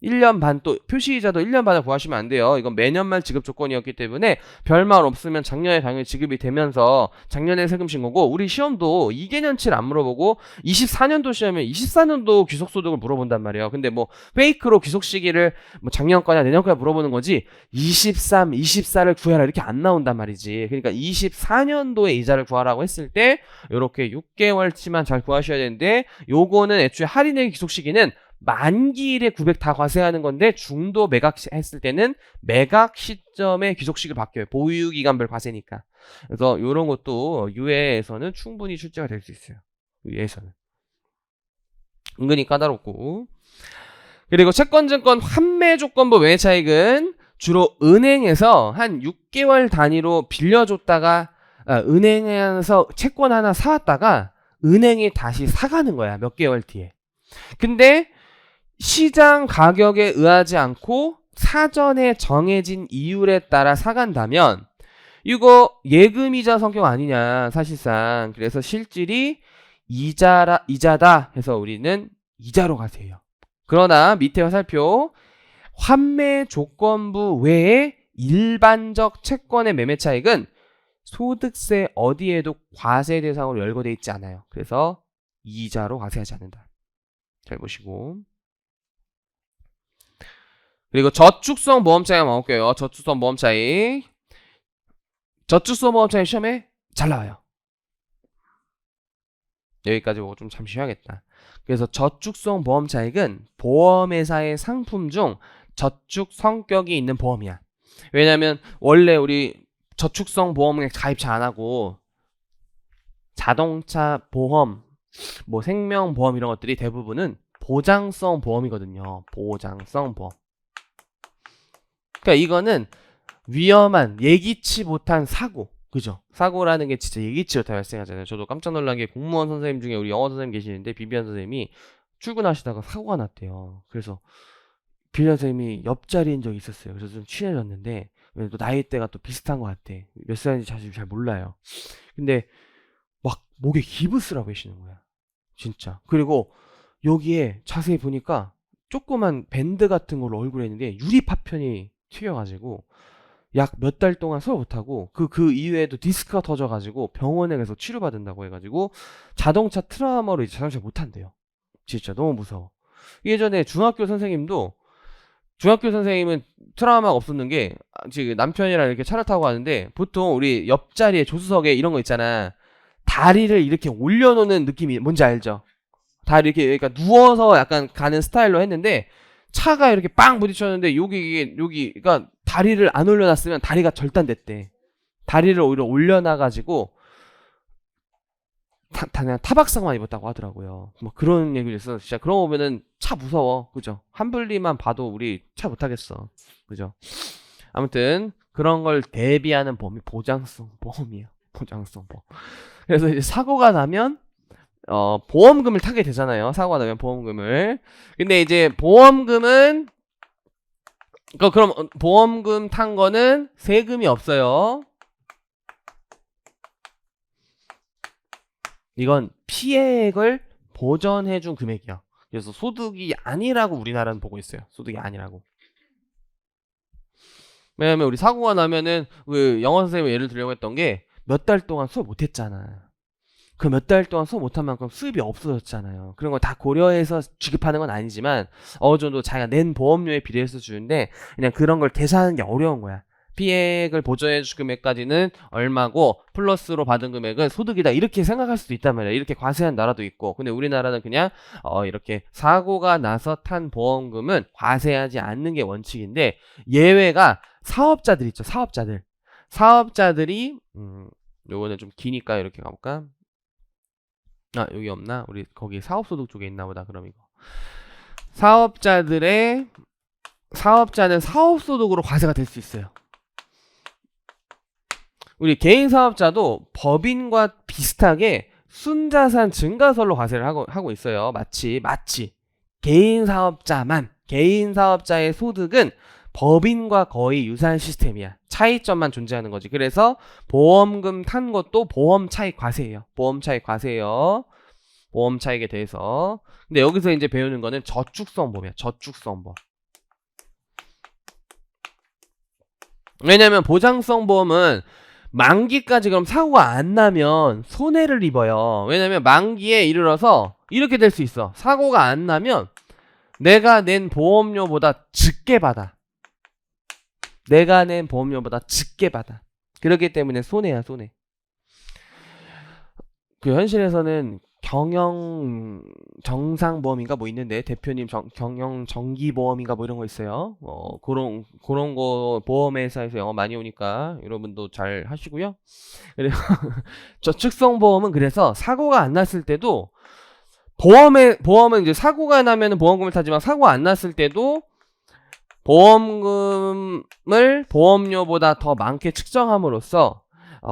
1년 반 또 표시이자도 1년 반을 구하시면 안 돼요. 이건 매년 말 지급 조건이었기 때문에 별말 없으면 작년에 당연히 지급이 되면서 작년에 세금 신고고 우리 시험도 2개년치를 안 물어보고 24년도 시험에 24년도 귀속소득을 물어본단 말이에요. 근데 뭐 페이크로 귀속 시기를 뭐 작년 거냐 내년 거냐 물어보는 거지 23, 24를 구해라 이렇게 안 나온단 말이지. 그러니까 24년도에 이자를 구하라고 했을 때 이렇게 6개월치만 잘 구하셔야 되는데 요거는 애초에 할인의 귀속 시기는 만기일에 900 다 과세하는 건데 중도 매각 했을 때는 매각 시점에 귀속시기를 바뀌어요. 보유기간별 과세니까. 그래서 이런 것도 유예에서는 충분히 출제가 될 수 있어요. 유예에서는. 은근히 까다롭고. 그리고 채권증권 환매 조건부 매매 차익은 주로 은행에서 한 6개월 단위로 빌려줬다가 은행에서 채권 하나 사왔다가 은행이 다시 사가는 거야. 몇 개월 뒤에. 근데 시장 가격에 의하지 않고 사전에 정해진 이율에 따라 사간다면 이거 예금이자 성격 아니냐 사실상. 그래서 실질이 이자다 해서 우리는 이자로 가세요. 그러나 밑에 화살표 환매 조건부 외에 일반적 채권의 매매 차익은 소득세 어디에도 과세 대상으로 열거되어 있지 않아요. 그래서 이자로 과세하지 않는다. 잘 보시고. 그리고 저축성 보험 차익 한번 볼게요. 저축성 보험 차익. 저축성 보험 차익 시험에 잘 나와요. 여기까지 보고 좀 잠시 쉬어야겠다. 그래서 저축성 보험 차익은 보험회사의 상품 중 저축 성격이 있는 보험이야. 왜냐면 원래 우리 저축성 보험에 가입 잘 안 하고 자동차 보험, 뭐 생명보험 이런 것들이 대부분은 보장성 보험이거든요. 보장성 보험. 그러니까 이거는 위험한 예기치 못한 사고 그죠? 사고라는 게 진짜 예기치 못하게 발생하잖아요. 저도 깜짝 놀란 게 공무원 선생님 중에 우리 영어 선생님 계시는데 비비안 선생님이 출근하시다가 사고가 났대요. 그래서 비비안 선생님이 옆자리인 적이 있었어요. 그래서 좀 친해졌는데 또 나이대가 또 비슷한 것 같아. 몇 살인지 사실 잘 몰라요. 근데 막 목에 기부스라고 하시는 거야. 진짜. 그리고 여기에 자세히 보니까 조그만 밴드 같은 걸로 얼굴에 있는데 유리 파편이 튀겨가지고 약 몇 달 동안 수업 못하고 그 이후에도 디스크가 터져가지고 병원에 가서 치료받는다고 해가지고 자동차 트라우마로 이제 자동차 못한대요. 진짜 너무 무서워. 예전에 중학교 선생님도 중학교 선생님은 트라우마가 없었는 게 지금 남편이랑 이렇게 차를 타고 가는데 보통 우리 옆자리에 조수석에 이런 거 있잖아. 다리를 이렇게 올려놓는 느낌이 뭔지 알죠? 다리 이렇게 그러니까 누워서 약간 가는 스타일로 했는데 차가 이렇게 빵 부딪혔는데 여기가 다리를 안 올려놨으면 다리가 절단됐대. 다리를 오히려 올려놔가지고 그냥 타박상만 입었다고 하더라고요. 뭐 그런 얘기를 했어. 진짜 그런 거 보면은 차 무서워. 그죠? 한블리만 봐도 우리 차 못하겠어. 그죠? 아무튼 그런 걸 대비하는 보험이 보장성 보험이에요. 보장성 보험. 그래서 이제 사고가 나면 보험금을 타게 되잖아요. 사고가 나면 보험금을. 근데 이제 보험금은 그럼 보험금 탄 거는 세금이 없어요. 이건 피해액을 보전해준 금액이야. 그래서 소득이 아니라고 우리나라는 보고 있어요. 소득이 아니라고. 왜냐면 우리 사고가 나면은 그 영어 선생님이 예를 들려고 했던 게 몇 달 동안 수업 못했잖아. 그 몇 달 동안 수업 못한 만큼 수입이 없어졌잖아요. 그런 걸 다 고려해서 지급하는 건 아니지만 어느 정도 자기가 낸 보험료에 비례해서 주는데 그냥 그런 걸 계산하는 게 어려운 거야. 피해액을 보전해 줄 금액까지는 얼마고 플러스로 받은 금액은 소득이다 이렇게 생각할 수도 있단 말이야. 이렇게 과세한 나라도 있고. 근데 우리나라는 그냥 이렇게 사고가 나서 탄 보험금은 과세하지 않는 게 원칙인데 예외가 사업자들 있죠. 사업자들이 요거는 좀 기니까 이렇게 가볼까? 아 여기 없나? 우리 거기 사업소득 쪽에 있나보다. 그럼 이거 사업자는 사업소득으로 과세가 될 수 있어요. 우리 개인 사업자도 법인과 비슷하게 순자산 증가설로 과세를 하고 있어요. 마치 개인 사업자의 소득은 법인과 거의 유사한 시스템이야. 차이점만 존재하는 거지. 그래서 보험금 탄 것도 보험 차익 과세예요. 보험 차익에 대해서. 근데 여기서 이제 배우는 거는 저축성보험이야. 저축성보험. 왜냐면 보장성보험은 만기까지 그럼 사고가 안 나면 손해를 입어요. 왜냐면 만기에 이르러서 이렇게 될 수 있어. 사고가 안 나면 내가 낸 보험료보다 적게 받아. 그렇기 때문에 손해야, 손해. 그 현실에서는 경영 정상보험인가 뭐 있는데 대표님 경영 정기보험인가 뭐 이런 거 있어요. 그런 거 보험회사에서 영어 많이 오니까 여러분도 잘 하시고요. 그리고 저축성보험은 그래서 사고가 안 났을 때도 보험은 이제 사고가 나면은 보험금을 타지만 사고가 안 났을 때도 보험금을 보험료보다 더 많게 측정함으로써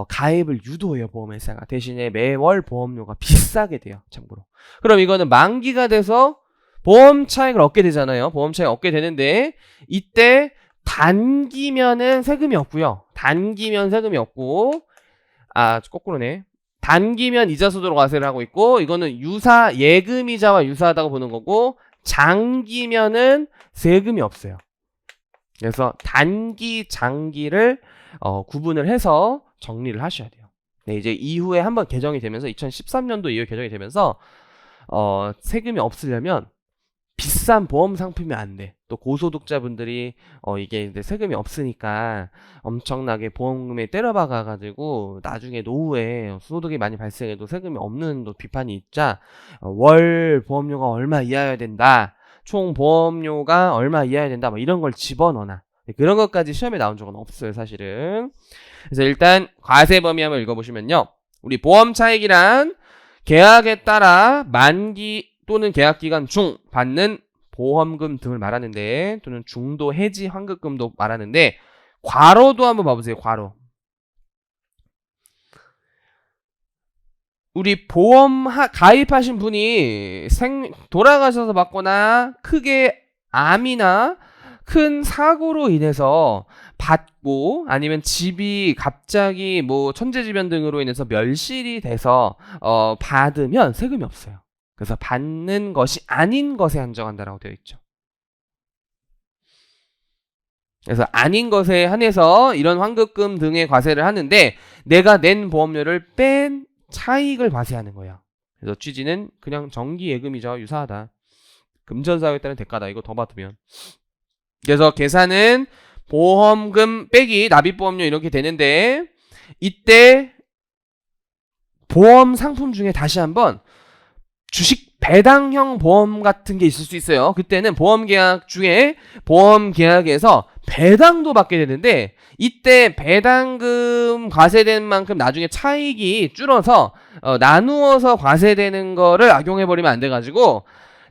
가입을 유도해요. 보험회사가. 대신에 매월 보험료가 비싸게 돼요. 참고로. 그럼 이거는 만기가 돼서 보험 차익을 얻게 되잖아요. 보험 차익 얻게 되는데 이때 단기면은 세금이 없고요. 거꾸로네. 단기면 이자소득으로 과세를 하고 있고 이거는 예금이자와 유사하다고 보는 거고 장기면은 세금이 없어요. 그래서 단기, 장기를 구분을 해서 정리를 하셔야 돼요. 네, 이제 이후에 한번 개정이 되면서 2013년도 이후에 개정이 되면서 세금이 없으려면 비싼 보험 상품이 안 돼. 또 고소득자분들이 이게 이제 세금이 없으니까 엄청나게 보험금에 때려박아가지고 나중에 노후에 소득이 많이 발생해도 세금이 없는 또 비판이 있자 월 보험료가 얼마 이하여야 된다. 총 보험료가 얼마 이하여야 된다. 뭐 이런 걸 집어넣어놔. 그런 것까지 시험에 나온 적은 없어요, 사실은. 그래서 일단 과세 범위 한번 읽어보시면요. 우리 보험 차익이란 계약에 따라 만기 또는 계약 기간 중 받는 보험금 등을 말하는데 또는 중도 해지 환급금도 말하는데 괄호도 한번 봐보세요. 괄호. 우리 보험 가입하신 분이 돌아가셔서 받거나 크게 암이나 큰 사고로 인해서 받고 아니면 집이 갑자기 뭐 천재지변 등으로 인해서 멸실이 돼서 받으면 세금이 없어요. 그래서 받는 것이 아닌 것에 한정한다라고 되어 있죠. 그래서 아닌 것에 한해서 이런 환급금 등의 과세를 하는데 내가 낸 보험료를 뺀 차익을 과세하는 거야. 그래서 취지는 그냥 정기예금이죠. 유사하다. 금전사고에 따른 대가다. 이거 더 받으면. 그래서 계산은 보험금 빼기 납입보험료 이렇게 되는데 이때 보험 상품 중에 다시 한번 주식 배당형 보험 같은 게 있을 수 있어요. 그때는 보험계약 중에 보험계약에서 배당도 받게 되는데 이때 배당금 과세된 만큼 나중에 차익이 줄어서 나누어서 과세되는 거를 악용해버리면 안 돼가지고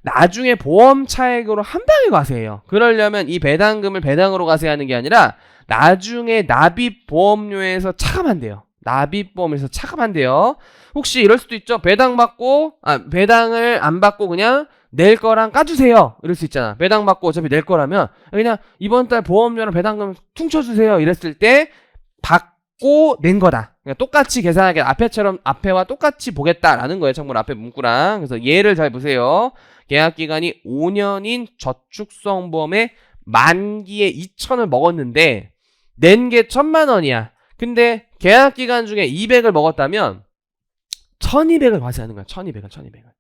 나중에 보험 차익으로 한 방에 과세해요. 그러려면 이 배당금을 배당으로 과세하는 게 아니라 나중에 납입보험료에서 차감한대요. 납입보험에서 차감한대요. 혹시 이럴 수도 있죠. 배당을 안 받고 그냥 낼 거랑 까주세요. 이럴 수 있잖아. 배당 받고 어차피 낼 거라면 그냥 이번 달 보험료랑 배당금 퉁쳐주세요. 이랬을 때 받고 낸 거다. 그러니까 똑같이 계산하게 앞에와 똑같이 보겠다라는 거예요. 참고로 앞에 문구랑. 그래서 예를 잘 보세요. 계약기간이 5년인 저축성보험의 만기에 2,000을 먹었는데 낸 게 1,000만 원이야. 근데 계약기간 중에 200을 먹었다면 1,200을 과세하는 거야. 1,200을.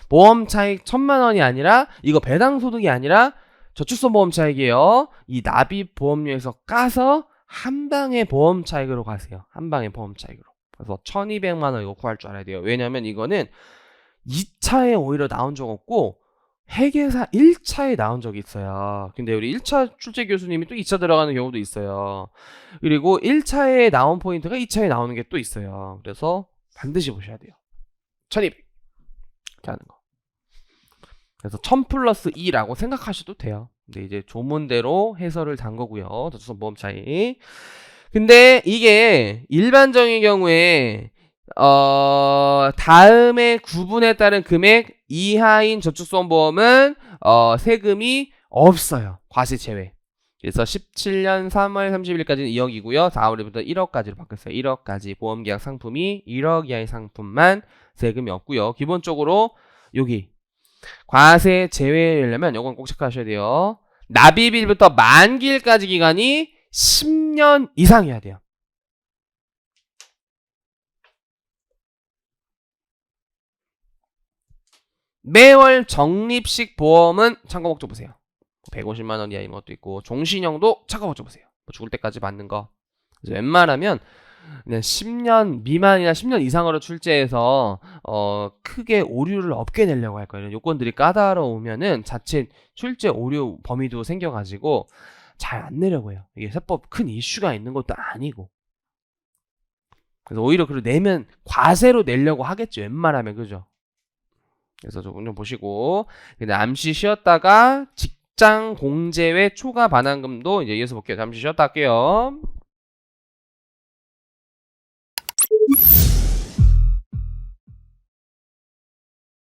보험 차익 1,000만 원이 아니라 이거 배당 소득이 아니라 저축성 보험 차익이에요. 이 납입 보험료에서 까서 한 방에 보험 차익으로 가세요. 한 방에 보험 차익으로. 그래서 1,200만 원 이거 구할 줄 알아야 돼요. 왜냐면 이거는 2차에 오히려 나온 적 없고 회계사 1차에 나온 적이 있어요. 근데 우리 1차 출제 교수님이 또 2차 들어가는 경우도 있어요. 그리고 1차에 나온 포인트가 2차에 나오는 게 또 있어요. 그래서 반드시 보셔야 돼요. 1,200 이렇게 하는 거. 그래서 1000 플러스 2라고 생각하셔도 돼요. 근데 이제 조문대로 해설을 단 거고요. 저축성 보험 차익. 근데 이게 일반적인 경우에 다음에 구분에 따른 금액 이하인 저축성 보험은 세금이 없어요. 과세 제외. 그래서 17년 3월 30일까지는 2억이고요. 4월부터 1억까지로 바뀌었어요. 1억까지 보험계약 상품이 1억 이하의 상품만 세금이 없고요. 기본적으로 여기 과세 제외하려면 이건 꼭 체크하셔야 돼요. 납입일부터 만기일까지 기간이 10년 이상이어야 돼요. 매월 적립식 보험은 참고 목적 보세요. 150만 원 이하 이런 것도 있고 종신형도 참고 목적 보세요. 죽을 때까지 받는 거. 그래서 웬만하면 그냥 10년 미만이나 10년 이상으로 출제해서 크게 오류를 없게 내려고 할 거예요. 요건들이 까다로우면은 자칫 출제 오류 범위도 생겨가지고 잘 안 내려고 해요. 이게 세법 큰 이슈가 있는 것도 아니고. 그래서 오히려 그걸 내면 과세로 내려고 하겠죠. 웬만하면 그죠? 그래서 조금 좀 보시고 잠시 쉬었다가 직장 공제외 초과 반환금도 이제 이어서 볼게요. 잠시 쉬었다 할게요.